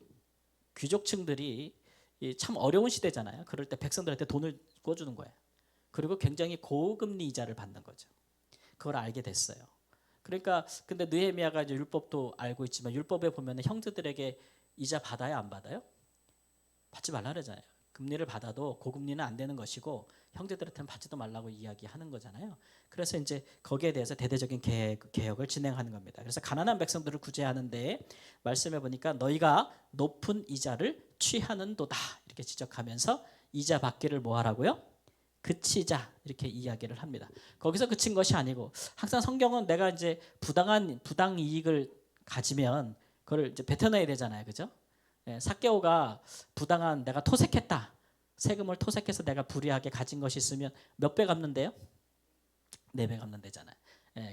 귀족층들이 참 어려운 시대잖아요. 그럴 때 백성들한테 돈을 꿔주는 거예요. 그리고 굉장히 고금리 이자를 받는 거죠. 그걸 알게 됐어요. 그러니까 근데 느헤미야가 이제 율법도 알고 있지만 율법에 보면 형제들에게 이자 받아요, 안 받아요? 받지 말라 그러잖아요. 금리를 받아도 고금리는 안 되는 것이고 형제들한테는 받지도 말라고 이야기하는 거잖아요. 그래서 이제 거기에 대해서 대대적인 개혁을 진행하는 겁니다. 그래서 가난한 백성들을 구제하는데 말씀해 보니까 너희가 높은 이자를 취하는도다 이렇게 지적하면서 이자 받기를 뭐 하라고요? 그치자 이렇게 이야기를 합니다. 거기서 그친 것이 아니고 항상 성경은 내가 이제 부당 이익을 가지면 그걸 이제 뱉어내야 되잖아요, 그죠? 삭개오가 부당한 내가 토색했다. 세금을 토색해서 내가 불이하게 가진 것이 있으면 몇 배 갚는데요? 4배 갚는 데잖아요.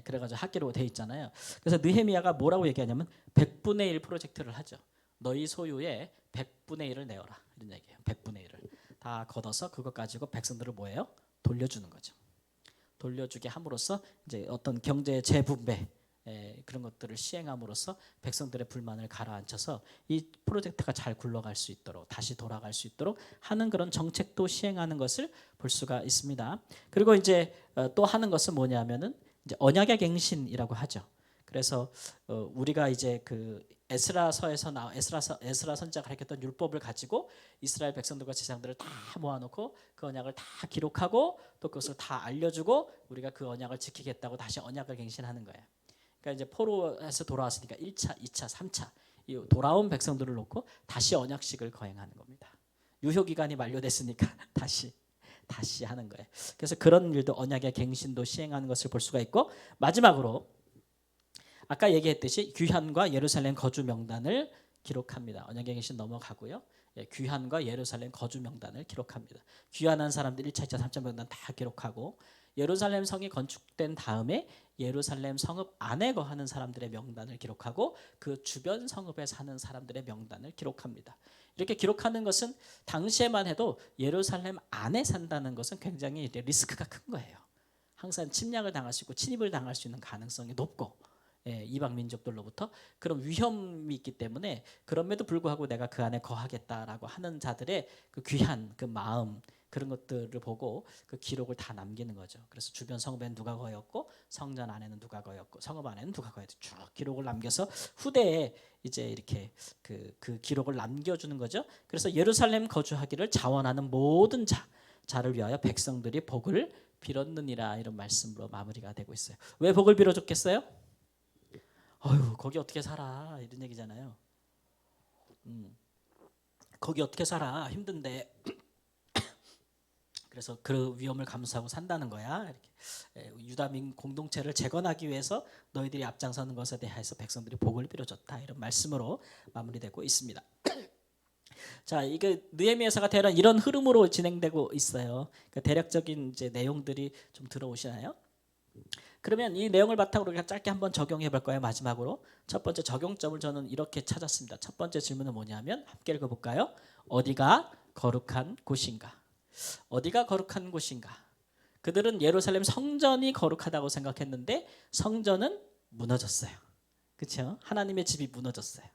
그래가지고 학계로 돼 있잖아요. 그래서 느헤미야가 뭐라고 얘기하냐면 100분의 1 프로젝트를 하죠. 너희 소유의 100분의 1을 내어라 이런 얘기예요. 100분의 1을 다 걷어서 그것 가지고 백성들을 뭐예요? 돌려주는 거죠. 돌려주게 함으로써 이제 어떤 경제 재분배 그런 것들을 시행함으로써 백성들의 불만을 가라앉혀서 이 프로젝트가 잘 굴러갈 수 있도록 다시 돌아갈 수 있도록 하는 그런 정책도 시행하는 것을 볼 수가 있습니다. 그리고 이제 또 하는 것은 뭐냐면은 이제 언약의 갱신이라고 하죠. 그래서 우리가 이제 그 에스라서에서 에스라 선지자가 가르쳤던 율법을 가지고 이스라엘 백성들과 제사장들을 다 모아놓고 그 언약을 다 기록하고 또 그것을 다 알려주고 우리가 그 언약을 지키겠다고 다시 언약을 갱신하는 거예요. 그러니까 이제 포로에서 돌아왔으니까 1차, 2차, 3차 이 돌아온 백성들을 놓고 다시 언약식을 거행하는 겁니다. 유효 기간이 만료됐으니까 다시 하는 거예요. 그래서 그런 일도 언약의 갱신도 시행하는 것을 볼 수가 있고, 마지막으로 아까 얘기했듯이 귀환과 예루살렘 거주 명단을 기록합니다. 언약의 갱신 넘어가고요. 귀환과 예루살렘 거주 명단을 기록합니다. 귀환한 사람들 1차, 2차, 3차 명단 다 기록하고, 예루살렘 성이 건축된 다음에 예루살렘 성읍 안에 거하는 사람들의 명단을 기록하고, 그 주변 성읍에 사는 사람들의 명단을 기록합니다. 이렇게 기록하는 것은 당시에만 해도 예루살렘 안에 산다는 것은 굉장히 리스크가 큰 거예요. 항상 침략을 당할 수 있고 침입을 당할 수 있는 가능성이 높고, 이방 민족들로부터 그런 위험이 있기 때문에, 그럼에도 불구하고 내가 그 안에 거하겠다라고 하는 자들의 그 귀한 그 마음, 그런 것들을 보고 그 기록을 다 남기는 거죠. 그래서 주변 성읍에는 누가 거였고, 성전 안에는 누가 거였고, 성읍 안에는 누가 거였고, 쭉 기록을 남겨서 후대에 이제 이렇게 그 기록을 남겨주는 거죠. 그래서 예루살렘 거주하기를 자원하는 모든 자를 위하여 백성들이 복을 빌었느니라, 이런 말씀으로 마무리가 되고 있어요. 왜 복을 빌어줬겠어요? 어휴, 거기 어떻게 살아, 이런 얘기잖아요. 거기 어떻게 살아, 힘든데. 그래서 그 위험을 감수하고 산다는 거야. 이렇게 유다민 공동체를 재건하기 위해서 너희들이 앞장서는 것에 대해서 백성들이 복을 빌어줬다, 이런 말씀으로 마무리되고 있습니다. 자, 이게 느헤미야서가 대략 이런 흐름으로 진행되고 있어요. 그러니까 대략적인 이제 내용들이 좀 들어오시나요? 그러면 이 내용을 바탕으로 우리가 짧게 한번 적용해 볼 거예요. 마지막으로 첫 번째 적용점을 저는 이렇게 찾았습니다. 첫 번째 질문은 뭐냐면, 함께 읽어볼까요? 어디가 거룩한 곳인가? 어디가 거룩한 곳인가? 그들은 예루살렘 성전이 거룩하다고 생각했는데 성전은 무너졌어요. 그렇죠? 하나님의 집이 무너졌어요.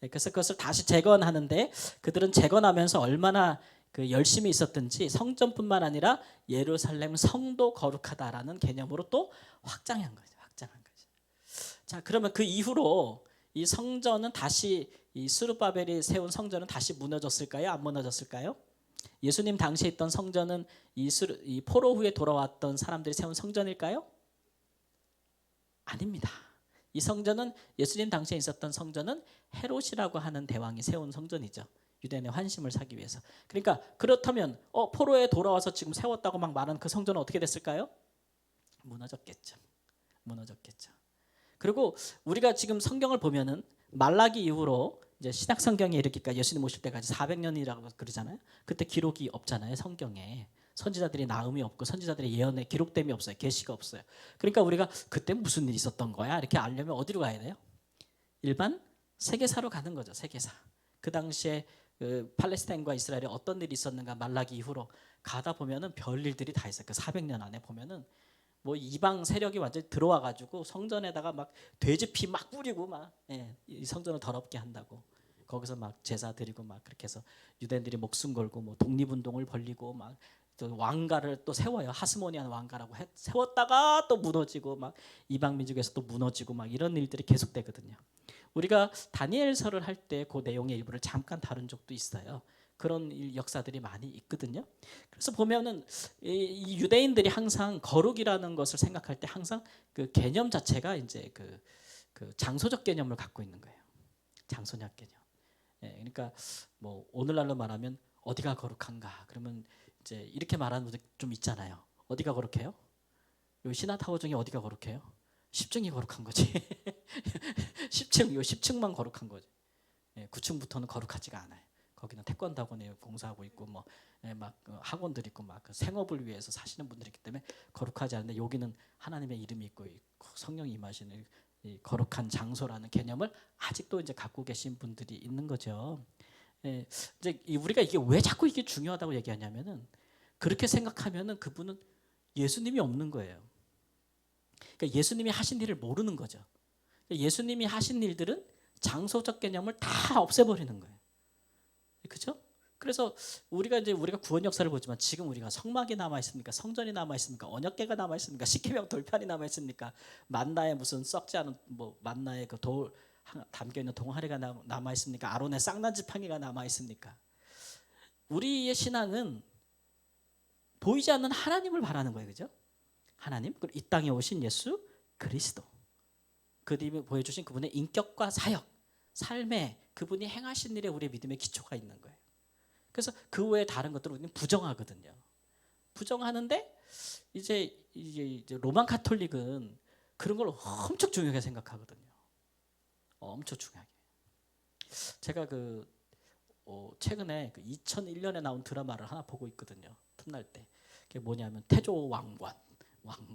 그래서 그것을 다시 재건하는데, 그들은 재건하면서 얼마나 그 열심히 있었든지 성전뿐만 아니라 예루살렘 성도 거룩하다라는 개념으로 또 확장한 거죠. 자, 그러면 그 이후로 이 성전은 다시, 이 스룹바벨이 세운 성전은 다시 무너졌을까요? 안 무너졌을까요? 예수님 당시에 있던 성전은 이 포로 후에 돌아왔던 사람들이 세운 성전일까요? 아닙니다. 이 성전은, 예수님 당시에 있었던 성전은 헤롯이라고 하는 대왕이 세운 성전이죠. 유대인의 환심을 사기 위해서. 그러니까 그렇다면 포로에 돌아와서 지금 세웠다고 막 말하는 그 성전은 어떻게 됐을까요? 무너졌겠죠. 그리고 우리가 지금 성경을 보면은 말라기 이후로 이제 신약 성경에 이르기까지, 예수님 오실 때까지 400년이라고 그러잖아요. 그때 기록이 없잖아요, 성경에. 선지자들이 나음이 없고 선지자들의 예언에 기록됨이 없어요. 계시가 없어요. 그러니까 우리가 그때 무슨 일이 있었던 거야, 이렇게 알려면 어디로 가야 돼요? 일반 세계사로 가는 거죠. 세계사. 그 당시에 그 팔레스타인과 이스라엘에 어떤 일이 있었는가, 말라기 이후로 가다 보면은 별 일들이 다 있어요. 그 400년 안에 보면은 뭐 이방 세력이 완전히 들어와 가지고 성전에다가 막 돼지 피 막 뿌리고 막, 이 성전을 더럽게 한다고. 거기서 막 제사 드리고 막 그렇게 해서 유대인들이 목숨 걸고 뭐 독립운동을 벌리고 막 또 왕가를 또 세워요. 하스모니안 왕가라고 세웠다가 또 무너지고, 막 이방 민족에서 또 무너지고, 막 이런 일들이 계속되거든요. 우리가 다니엘서를 할 때 그 내용의 일부를 잠깐 다룬 적도 있어요. 그런 역사들이 많이 있거든요. 그래서 보면은 이 유대인들이 항상 거룩이라는 것을 생각할 때 항상 그 개념 자체가 이제 그 장소적 개념을 갖고 있는 거예요. 장소적 개념. 그러니까 뭐 오늘날로 말하면 어디가 거룩한가? 그러면 이제 이렇게 말하는 분들 좀 있잖아요. 어디가 거룩해요? 요 신화타워 중에 어디가 거룩해요? 10층이 거룩한 거지. 10층, 요 10층만 거룩한 거지. 9층부터는 거룩하지가 않아요. 거기는 태권도 학원에 공사하고 있고, 뭐 막 학원들 있고, 막 생업을 위해서 사시는 분들이 있기 때문에 거룩하지 않은데, 여기는 하나님의 이름이 있고 성령이 임하시는 이 거룩한 장소라는 개념을 아직도 이제 갖고 계신 분들이 있는 거죠. 이제 우리가 이게 왜 자꾸 이게 중요하다고 얘기하냐면은, 그렇게 생각하면은 그분은 예수님이 없는 거예요. 그러니까 예수님이 하신 일을 모르는 거죠. 예수님이 하신 일들은 장소적 개념을 다 없애버리는 거예요. 그렇죠? 그래서 우리가 구원 역사를 보지만, 지금 우리가 성막이 남아 있습니까? 성전이 남아 있습니까? 언약궤가 남아 있습니까? 십계명 돌판이 남아 있습니까? 만나에 무슨 썩지 않은 뭐 만나에 그 돌 담겨 있는 동아리가 남아 있습니까? 아론의 쌍난 지팡이가 남아 있습니까? 우리의 신앙은 보이지 않는 하나님을 바라는 거예요, 그죠? 하나님, 그리고 이 땅에 오신 예수 그리스도, 그분이 보여주신 그분의 인격과 사역, 삶에 그분이 행하신 일에 우리의 믿음의 기초가 있는 거예요. 그래서 그 외에 다른 것들을 우리는 부정하거든요. 부정하는데 이제 로만 카톨릭은 그런 걸 엄청 중요하게 생각하거든요. 엄청 중요하게. 제가 최근에 2001년에 나온 드라마를 하나 보고 있거든요. 틈날 때. 그게 뭐냐면 태조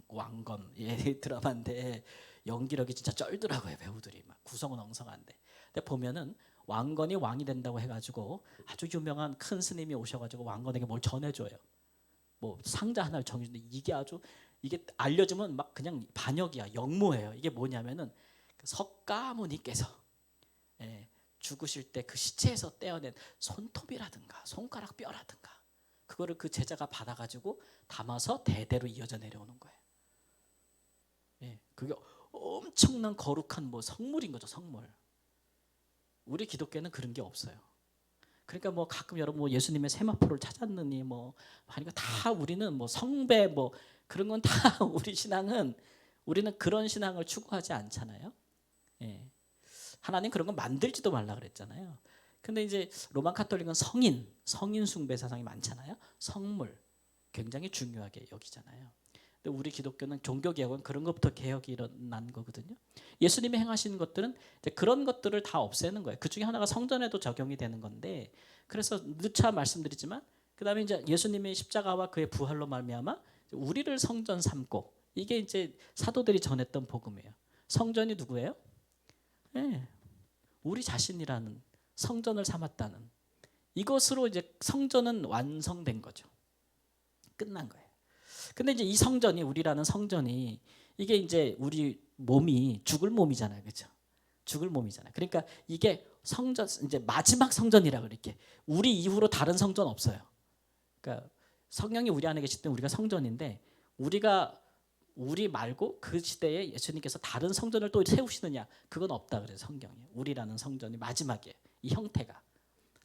왕건 드라마인데 연기력이 진짜 쩔더라고요. 배우들이 막 구성은 엉성한데. 근데 보면은 왕건이 왕이 된다고 해가지고 아주 유명한 큰 스님이 오셔가지고 왕건에게 뭘 전해줘요. 뭐 상자 하나를 정해주는데 이게 알려주면 막 그냥 반역이야, 역모예요. 이게 뭐냐면은 석가모니께서 죽으실 때 그 시체에서 떼어낸 손톱이라든가 손가락 뼈라든가 그거를 그 제자가 받아가지고 담아서 대대로 이어져 내려오는 거예요. 그게 엄청난 거룩한 뭐 성물인 거죠, 성물. 우리 기독교는 그런 게 없어요. 그러니까 뭐 가끔 여러분 뭐 예수님의 세마포를 찾았느니 뭐 하니까 다 우리는 뭐 성배 뭐 그런 건 다 우리는 그런 신앙을 추구하지 않잖아요. 하나님 그런 건 만들지도 말라 그랬잖아요. 근데 이제 로만 카톨릭은 성인 숭배 사상이 많잖아요. 성물 굉장히 중요하게 여기잖아요. 근데 우리 기독교는 종교개혁은 그런 것부터 개혁이 일어난 거거든요. 예수님이 행하신 것들은 이제 그런 것들을 다 없애는 거예요. 그 중에 하나가 성전에도 적용이 되는 건데, 그래서 누차 말씀드리지만 그다음에 이제 예수님의 십자가와 그의 부활로 말미암아 우리를 성전 삼고, 이게 이제 사도들이 전했던 복음이에요. 성전이 누구예요? 우리 자신이라는 성전을 삼았다는 이것으로 이제 성전은 완성된 거죠. 끝난 거예요. 근데 이제 이 성전이, 우리라는 성전이 이게 이제 우리 몸이 죽을 몸이잖아요. 그렇죠? 죽을 몸이잖아요. 그러니까 이게 성전, 이제 마지막 성전이라 그렇게 우리 이후로 다른 성전 없어요. 그러니까 성령이 우리 안에 계실 때 우리가 성전인데, 우리 말고 그 시대에 예수님께서 다른 성전을 또 세우시느냐, 그건 없다 그래요. 성경에 우리라는 성전이 마지막에 이 형태가.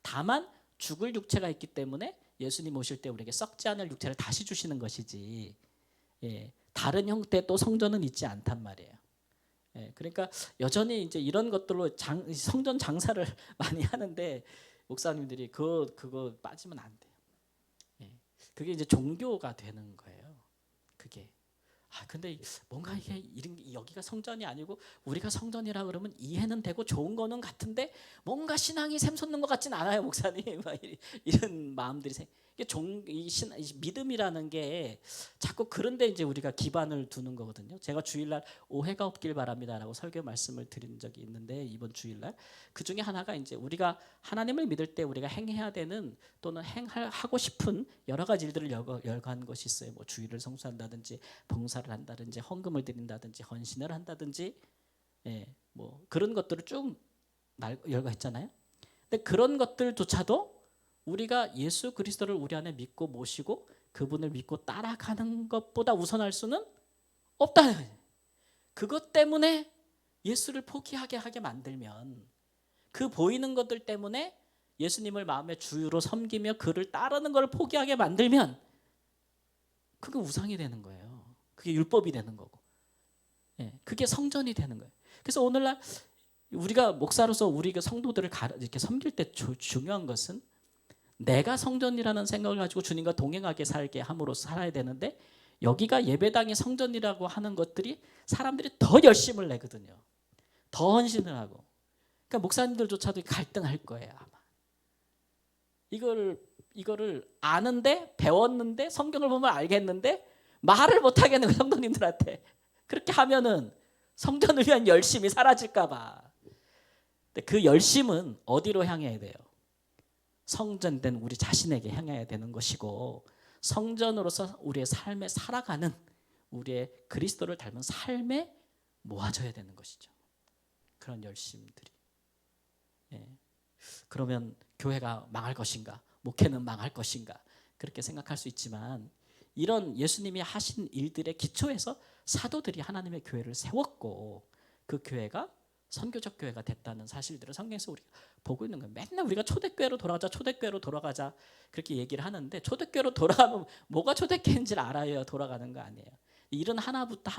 다만 죽을 육체가 있기 때문에 예수님 오실 때 우리에게 썩지 않을 육체를 다시 주시는 것이지, 다른 형태의 또 성전은 있지 않단 말이에요. 그러니까 여전히 이제 이런 것들로 성전 장사를 많이 하는데, 목사님들이 그거 빠지면 안 돼요. 그게 이제 종교가 되는 거예요. 그게. 근데 뭔가 이게 여기가 성전이 아니고 우리가 성전이라 그러면 이해는 되고 좋은 거는 같은데 뭔가 신앙이 샘솟는 것 같진 않아요, 목사님. 이런 마음들이 이 믿음이라는 게 자꾸 그런데 이제 우리가 기반을 두는 거거든요. 제가 주일날 오해가 없길 바랍니다라고 설교 말씀을 드린 적이 있는데, 이번 주일날 그 중에 하나가 이제 우리가 하나님을 믿을 때 우리가 행해야 되는 또는 하고 싶은 여러 가지 일들을 열거한 것이 있어요. 뭐 주일을 성수한다든지 봉사를 한다든지 헌금을 드린다든지 헌신을 한다든지, 뭐 그런 것들을 쭉 열거했잖아요. 근데 그런 것들조차도 우리가 예수 그리스도를 우리 안에 믿고 모시고 그분을 믿고 따라가는 것보다 우선할 수는 없다는 거예요. 그것 때문에 예수를 포기하게 하게 만들면, 그 보이는 것들 때문에 예수님을 마음의 주유로 섬기며 그를 따르는 걸 포기하게 만들면 그게 우상이 되는 거예요. 그게 율법이 되는 거고, 그게 성전이 되는 거예요. 그래서 오늘날 우리가 목사로서 우리 성도들을 이렇게 섬길 때 중요한 것은, 내가 성전이라는 생각을 가지고 주님과 동행하게 살게 함으로 살아야 되는데, 여기가 예배당이 성전이라고 하는 것들이 사람들이 더 열심을 내거든요. 더 헌신을 하고. 그러니까 목사님들조차도 갈등할 거예요, 아마. 이거를 아는데, 배웠는데, 성경을 보면 알겠는데 말을 못 하겠는 거예요, 성도님들한테. 그렇게 하면은 성전을 위한 열심이 사라질까 봐. 근데 그 열심은 어디로 향해야 돼요? 성전된 우리 자신에게 향해야 되는 것이고, 성전으로서 우리의 삶에 살아가는, 우리의 그리스도를 닮은 삶에 모아져야 되는 것이죠. 그런 열심들이. 그러면 교회가 망할 것인가, 목회는 망할 것인가, 그렇게 생각할 수 있지만, 이런 예수님이 하신 일들의 기초에서 사도들이 하나님의 교회를 세웠고, 그 교회가 선교적 교회가 됐다는 사실들을 성경에서 우리가 보고 있는 거예요. 맨날 우리가 초대교회로 돌아가자 그렇게 얘기를 하는데, 초대교회로 돌아가면 뭐가 초대교회인지를 알아야 돌아가는 거 아니에요. 이런 하나부터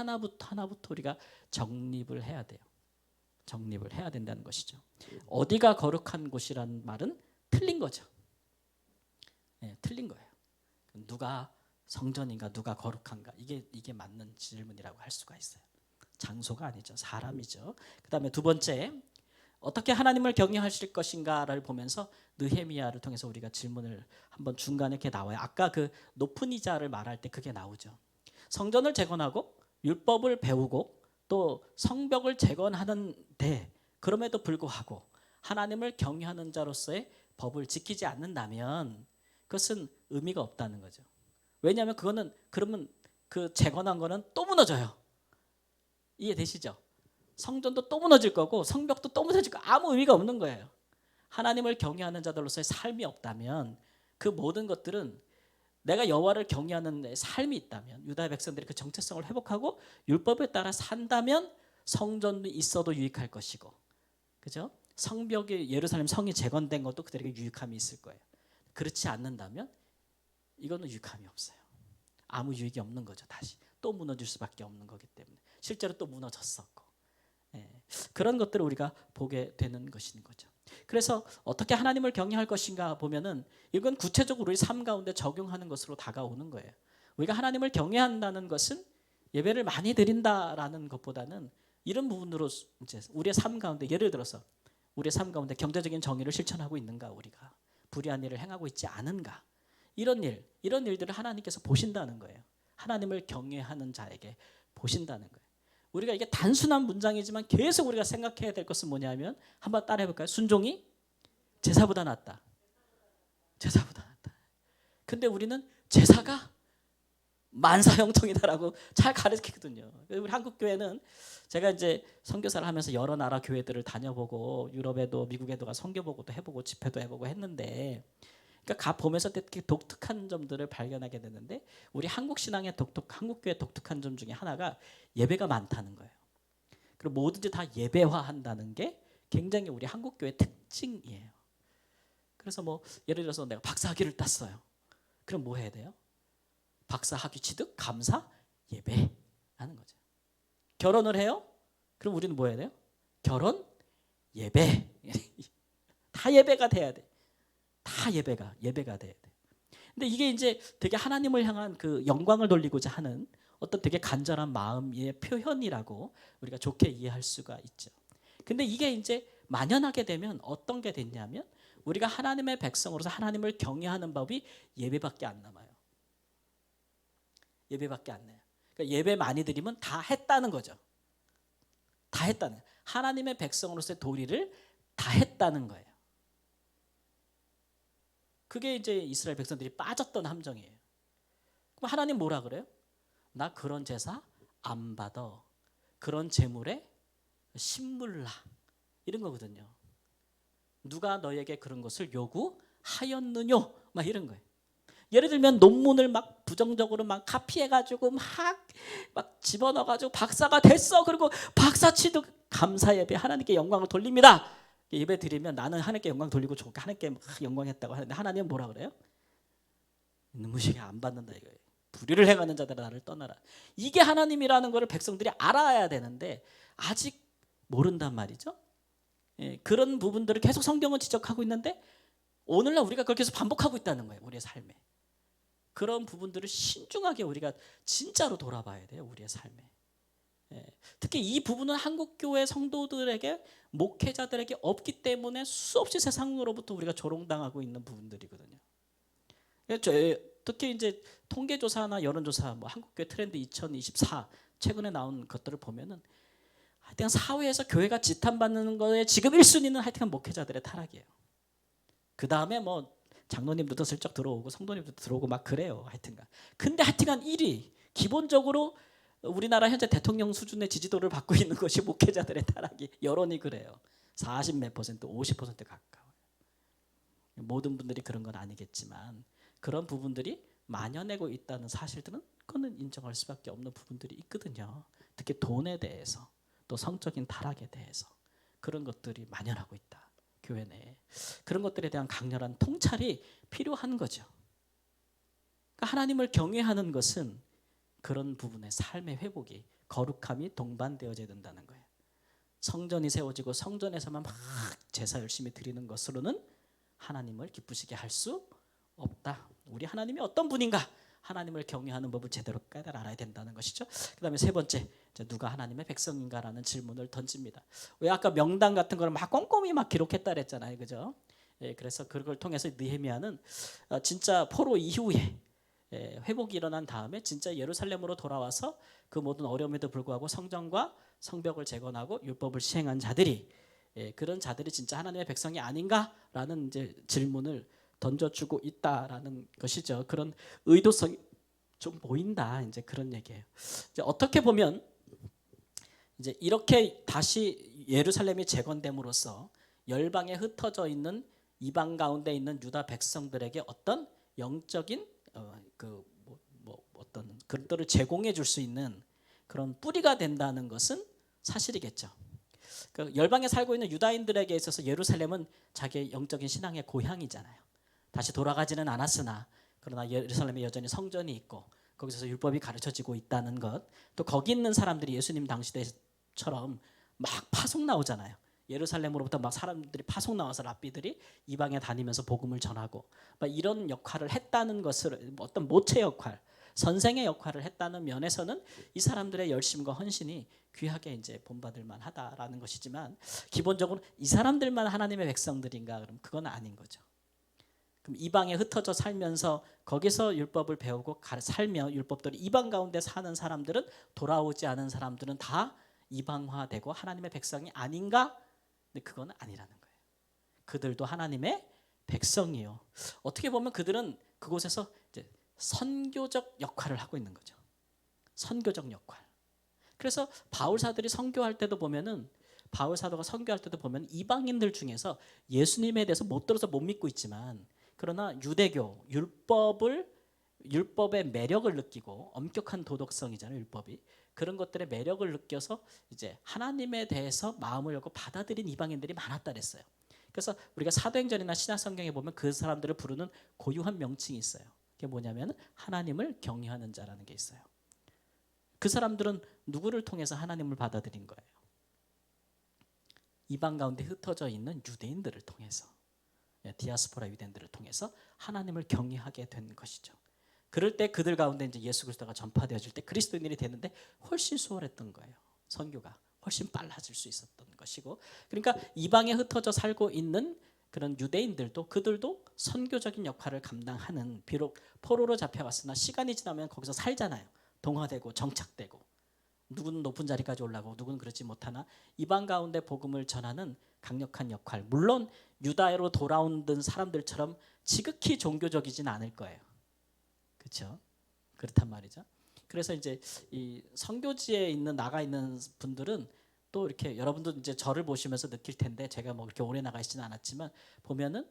우리가 정립을 해야 돼요. 정립을 해야 된다는 것이죠. 어디가 거룩한 곳이라는 말은 틀린 거죠. 틀린 거예요. 누가 성전인가 누가 거룩한가 이게 맞는 질문이라고 할 수가 있어요. 장소가 아니죠. 사람이죠. 그다음에 두 번째 어떻게 하나님을 경외하실 것인가를 보면서 느헤미야를 통해서 우리가 질문을 한번 중간에 이렇게 나와요. 아까 그 높은 이자를 말할 때 그게 나오죠. 성전을 재건하고 율법을 배우고 또 성벽을 재건하는데 그럼에도 불구하고 하나님을 경외하는 자로서의 법을 지키지 않는다면 그것은 의미가 없다는 거죠. 왜냐하면 그러면 그 재건한 거는 또 무너져요. 이해되시죠? 성전도 또 무너질 거고 성벽도 또 무너질 거 아무 의미가 없는 거예요. 하나님을 경외하는 자들로서의 삶이 없다면 그 모든 것들은 내가 여호와를 경외하는 삶이 있다면 유다 백성들이 그 정체성을 회복하고 율법에 따라 산다면 성전이 있어도 유익할 것이고, 그죠? 성벽이 예루살렘 성이 재건된 것도 그들에게 유익함이 있을 거예요. 그렇지 않는다면 이거는 유익함이 없어요. 아무 유익이 없는 거죠. 다시 또 무너질 수밖에 없는 거기 때문에 실제로 또 무너졌었고, 그런 것들을 우리가 보게 되는 것인 거죠. 그래서 어떻게 하나님을 경외할 것인가 보면은 이건 구체적으로 우리 삶 가운데 적용하는 것으로 다가오는 거예요. 우리가 하나님을 경외한다는 것은 예배를 많이 드린다라는 것보다는 이런 부분으로 이제 우리의 삶 가운데 예를 들어서 우리의 삶 가운데 경제적인 정의를 실천하고 있는가, 우리가 불의한 일을 행하고 있지 않은가, 이런 일들을 하나님께서 보신다는 거예요. 하나님을 경외하는 자에게 보신다는 거예요. 우리가 이게 단순한 문장이지만 계속 우리가 생각해야 될 것은 뭐냐면 한번 따라해 볼까요? 순종이 제사보다 낫다. 제사보다 낫다. 근데 우리는 제사가 만사형통이다라고 잘 가르치거든요. 우리 한국 교회는 제가 이제 선교사를 하면서 여러 나라 교회들을 다녀보고 유럽에도 미국에도 가 선교보고도 해보고 집회도 해보고 했는데, 그러니까 가 보면서 되게 독특한 점들을 발견하게 되는데 우리 한국 신앙의 한국 교회 독특한 점 중에 하나가 예배가 많다는 거예요. 그리고 뭐든지 다 예배화한다는 게 굉장히 우리 한국 교회 특징이에요. 그래서 뭐 예를 들어서 내가 박사학위를 땄어요. 그럼 뭐 해야 돼요? 박사학위 취득, 감사, 예배 하는 거죠. 결혼을 해요? 그럼 우리는 뭐 해야 돼요? 결혼, 예배. 다 예배가 돼야 돼. 다 예배가 돼야 돼. 근데 이게 이제 되게 하나님을 향한 그 영광을 돌리고자 하는 어떤 되게 간절한 마음의 표현이라고 우리가 좋게 이해할 수가 있죠. 근데 이게 이제 만연하게 되면 어떤 게 됐냐면 우리가 하나님의 백성으로서 하나님을 경외하는 법이 예배밖에 안 남아요. 예배밖에 안 나요. 그러니까 예배 많이 드리면 다 했다는 거죠. 다 했다는 거예요. 하나님의 백성으로서의 도리를 다 했다는 거예요. 그게 이제 이스라엘 백성들이 빠졌던 함정이에요. 그럼 하나님 뭐라 그래요? 나 그런 제사 안 받아. 그런 제물에 신물라. 이런 거거든요. 누가 너에게 그런 것을 요구하였느뇨? 막 이런 거예요. 예를 들면 논문을 막 부정적으로 막 카피해가지고 막 집어넣어가지고 박사가 됐어. 그리고 박사 취득 감사 예배 하나님께 영광을 돌립니다. 예배 드리면 나는 하나님께 영광 돌리고 좋게 하나님께 영광했다고 하는데 하나님은 뭐라 그래요? 무시게 안 받는다 이거예요. 불의를 행하는 자들아 나를 떠나라. 이게 하나님이라는 것을 백성들이 알아야 되는데 아직 모른단 말이죠. 그런 부분들을 계속 성경은 지적하고 있는데 오늘날 우리가 그걸 계속 반복하고 있다는 거예요. 우리의 삶에. 그런 부분들을 신중하게 우리가 진짜로 돌아봐야 돼요. 우리의 삶에. 특히 이 부분은 한국교회 성도들에게 목회자들에게 없기 때문에 수없이 세상으로부터 우리가 조롱당하고 있는 부분들이거든요. 특히 이제 통계조사나 여론조사, 뭐 한국교회 트렌드 2024 최근에 나온 것들을 보면은 하여튼 사회에서 교회가 지탄받는 거에 지금 1순위는 하여튼 목회자들의 타락이에요. 그 다음에 뭐 장로님들도 슬쩍 들어오고 성도님들도 들어오고 막 그래요. 하여튼간. 근데 하여튼간 1위 기본적으로 우리나라 현재 대통령 수준의 지지도를 받고 있는 것이 목회자들의 타락이 여론이 그래요. 40 몇 퍼센트, 50% 가까워요. 모든 분들이 그런 건 아니겠지만 그런 부분들이 만연하고 있다는 사실들은 그거는 인정할 수밖에 없는 부분들이 있거든요. 특히 돈에 대해서 또 성적인 타락에 대해서 그런 것들이 만연하고 있다. 교회 내에. 그런 것들에 대한 강렬한 통찰이 필요한 거죠. 그러니까 하나님을 경외하는 것은 그런 부분의 삶의 회복이 거룩함이 동반되어져야 된다는 거예요. 성전이 세워지고 성전에서만 막 제사 열심히 드리는 것으로는 하나님을 기쁘시게 할 수 없다. 우리 하나님이 어떤 분인가? 하나님을 경외하는 법을 제대로 깨달아 알아야 된다는 것이죠. 그다음에 세 번째, 누가 하나님의 백성인가라는 질문을 던집니다. 왜 아까 명단 같은 걸 막 꼼꼼히 막 기록했다 그랬잖아요, 그죠? 그래서 그걸 통해서 느헤미야는 진짜 포로 이후에 회복이 일어난 다음에 진짜 예루살렘으로 돌아와서 그 모든 어려움에도 불구하고 성전과 성벽을 재건하고 율법을 시행한 자들이 그런 자들이 진짜 하나님의 백성이 아닌가라는 이제 질문을 던져주고 있다라는 것이죠. 그런 의도성이 좀 보인다. 이제 그런 얘기예요. 이제 어떻게 보면 이제 이렇게 다시 예루살렘이 재건됨으로써 열방에 흩어져 있는 이방 가운데 있는 유다 백성들에게 어떤 영적인 어떤 그들을 제공해 줄 수 있는 그런 뿌리가 된다는 것은 사실이겠죠. 그 열방에 살고 있는 유다인들에게 있어서 예루살렘은 자기의 영적인 신앙의 고향이잖아요. 다시 돌아가지는 않았으나 그러나 예루살렘에 여전히 성전이 있고 거기서 율법이 가르쳐지고 있다는 것, 또 거기 있는 사람들이 예수님 당시대처럼 막 파송 나오잖아요. 예루살렘으로부터 막 사람들이 파송 나와서 랍비들이 이방에 다니면서 복음을 전하고 막 이런 역할을 했다는 것을 어떤 모체 역할, 선생의 역할을 했다는 면에서는 이 사람들의 열심과 헌신이 귀하게 이제 본받을 만하다라는 것이지만 기본적으로 이 사람들만 하나님의 백성들인가? 그럼 그건 아닌 거죠. 그럼 이방에 흩어져 살면서 거기서 율법을 배우고 살며 율법대로 이방 가운데 사는 사람들은 돌아오지 않은 사람들은 다 이방화되고 하나님의 백성이 아닌가? 근데 그건 아니라는 거예요. 그들도 하나님의 백성이요. 어떻게 보면 그들은 그곳에서 이제 선교적 역할을 하고 있는 거죠. 선교적 역할. 그래서 바울 사들이 선교할 때도 보면은 바울 사도가 선교할 때도 보면 이방인들 중에서 예수님에 대해서 못 들어서 못 믿고 있지만 그러나 유대교 율법의 매력을 느끼고 엄격한 도덕성이잖아요, 율법이. 그런 것들의 매력을 느껴서 이제 하나님에 대해서 마음을 열고 받아들인 이방인들이 많았다 그랬어요. 그래서 우리가 사도행전이나 신약성경에 보면 그 사람들을 부르는 고유한 명칭이 있어요. 그게 뭐냐면 하나님을 경외하는 자라는 게 있어요. 그 사람들은 누구를 통해서 하나님을 받아들인 거예요? 이방 가운데 흩어져 있는 유대인들을 통해서, 디아스포라 유대인들을 통해서 하나님을 경외하게 된 것이죠. 그럴 때 그들 가운데 이제 예수 그리스도가 전파되어질 때 그리스도인들이 되는데 훨씬 수월했던 거예요. 선교가 훨씬 빨라질 수 있었던 것이고, 그러니까 이방에 흩어져 살고 있는 그런 유대인들도 그들도 선교적인 역할을 감당하는, 비록 포로로 잡혀갔으나 시간이 지나면 거기서 살잖아요. 동화되고 정착되고, 누구는 높은 자리까지 올라가고 누구는 그렇지 못하나 이방 가운데 복음을 전하는 강력한 역할. 물론 유다로 돌아온 사람들처럼 지극히 종교적이진 않을 거예요. 그렇죠? 그렇단 말이죠. 그래서 이제 이 선교지에 있는 나가 있는 분들은 또 이렇게 여러분도 이제 저를 보시면서 느낄 텐데, 제가 뭐 그렇게 오래 나가 있지는 않았지만 보면은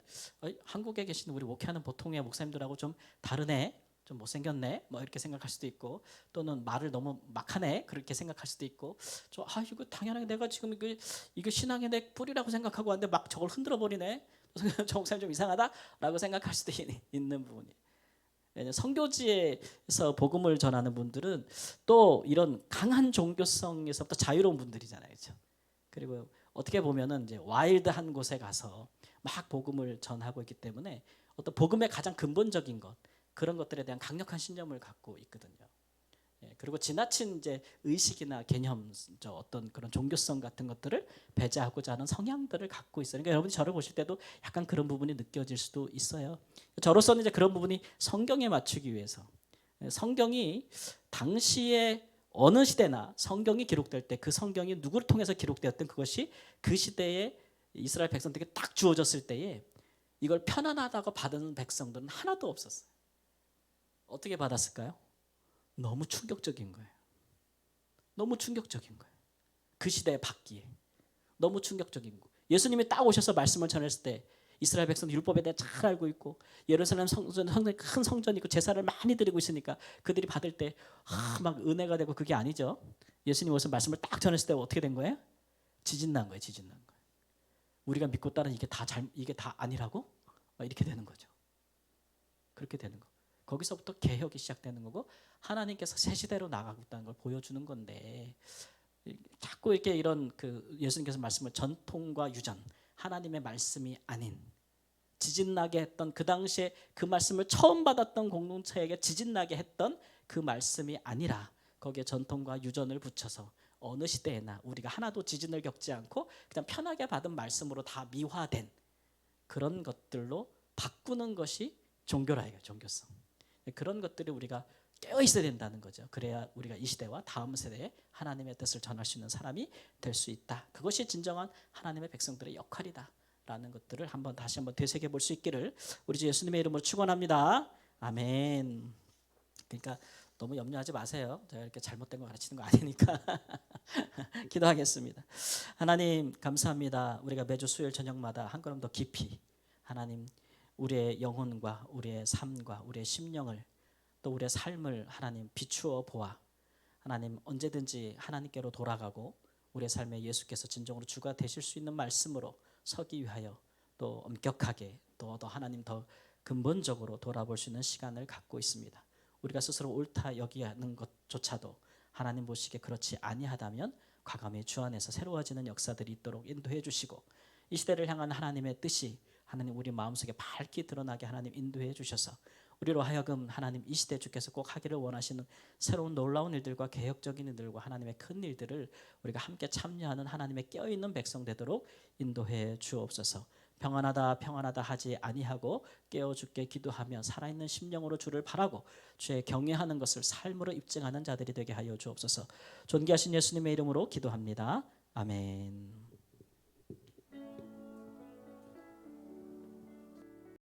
한국에 계신 우리 목회하는 보통의 목사님들하고 좀 다르네, 좀 못생겼네, 뭐 이렇게 생각할 수도 있고, 또는 말을 너무 막 하네 그렇게 생각할 수도 있고, 이거 당연하게 내가 지금 이거 신앙의 내 뿌리라고 생각하고 왔는데 막 저걸 흔들어 버리네, 저 목사님 좀 이상하다라고 생각할 수도 있는 부분이. 선교지에서 복음을 전하는 분들은 또 이런 강한 종교성에서부터 자유로운 분들이잖아요, 그렇죠? 그리고 어떻게 보면은 이제 와일드한 곳에 가서 막 복음을 전하고 있기 때문에 어떤 복음의 가장 근본적인 것, 그런 것들에 대한 강력한 신념을 갖고 있거든요. 그리고 지나친 이제 의식이나 개념, 어떤 그런 종교성 같은 것들을 배제하고자 하는 성향들을 갖고 있어요. 그러니까 여러분이 저를 보실 때도 약간 그런 부분이 느껴질 수도 있어요. 저로서는 이제 그런 부분이 성경에 맞추기 위해서, 성경이 당시에 어느 시대나 성경이 기록될 때 그 성경이 누구를 통해서 기록되었든 그것이 그 시대에 이스라엘 백성들에게 딱 주어졌을 때에 이걸 편안하다고 받은 백성들은 하나도 없었어요. 어떻게 받았을까요? 너무 충격적인 거예요. 너무 충격적인 거예요. 그 시대에 받기에 너무 충격적인 거. 예수님이 딱 오셔서 말씀을 전했을 때 이스라엘 백성들 율법에 대해 잘 알고 있고 예루살렘 성전에 큰 성전이 있고 제사를 많이 드리고 있으니까 그들이 받을 때 막 은혜가 되고, 그게 아니죠. 예수님 오셔서 말씀을 딱 전했을 때 어떻게 된 거예요? 지진 난 거예요. 지진 난 거예요. 우리가 믿고 따른 이게 다 아니라고? 이렇게 되는 거죠. 그렇게 되는 거. 거기서부터 개혁이 시작되는 거고 하나님께서 새 시대로 나가고 있다는 걸 보여주는 건데, 자꾸 이렇게 이런 예수님께서 말씀을 전통과 유전, 하나님의 말씀이 아닌 지진나게 했던, 그 당시에 그 말씀을 처음 받았던 공동체에게 지진나게 했던 그 말씀이 아니라 거기에 전통과 유전을 붙여서 어느 시대에나 우리가 하나도 지진을 겪지 않고 그냥 편하게 받은 말씀으로 다 미화된 그런 것들로 바꾸는 것이 종교라 이거예요. 종교성. 그런 것들이 우리가 깨어 있어야 된다는 거죠. 그래야 우리가 이 시대와 다음 세대에 하나님의 뜻을 전할 수 있는 사람이 될 수 있다. 그것이 진정한 하나님의 백성들의 역할이다라는 것들을 다시 한번 되새겨 볼 수 있기를 우리 주 예수님의 이름으로 축원합니다. 아멘. 그러니까 너무 염려하지 마세요. 제가 이렇게 잘못된 거 가르치는 거 아니니까. 기도하겠습니다. 하나님 감사합니다. 우리가 매주 수요일 저녁마다 한 걸음 더 깊이 하나님 우리의 영혼과 우리의 삶과 우리의 심령을 또 우리의 삶을 하나님 비추어 보아 하나님 언제든지 하나님께로 돌아가고 우리의 삶에 예수께서 진정으로 주가 되실 수 있는 말씀으로 서기 위하여 또 엄격하게 또 하나님 더 근본적으로 돌아볼 수 있는 시간을 갖고 있습니다. 우리가 스스로 옳다 여기하는 것조차도 하나님 보시기에 그렇지 아니하다면 과감히 주 안에서 새로워지는 역사들이 있도록 인도해 주시고 이 시대를 향한 하나님의 뜻이 하나님 우리 마음속에 밝게 드러나게 하나님 인도해 주셔서 우리로 하여금 하나님 이 시대 주께서 꼭 하기를 원하시는 새로운 놀라운 일들과 개혁적인 일들과 하나님의 큰 일들을 우리가 함께 참여하는 하나님의 깨어있는 백성 되도록 인도해 주옵소서. 평안하다 평안하다 하지 아니하고 깨어 죽게 기도하며 살아있는 심령으로 주를 바라고 주의 경외하는 것을 삶으로 입증하는 자들이 되게 하여 주옵소서. 존귀하신 예수님의 이름으로 기도합니다. 아멘.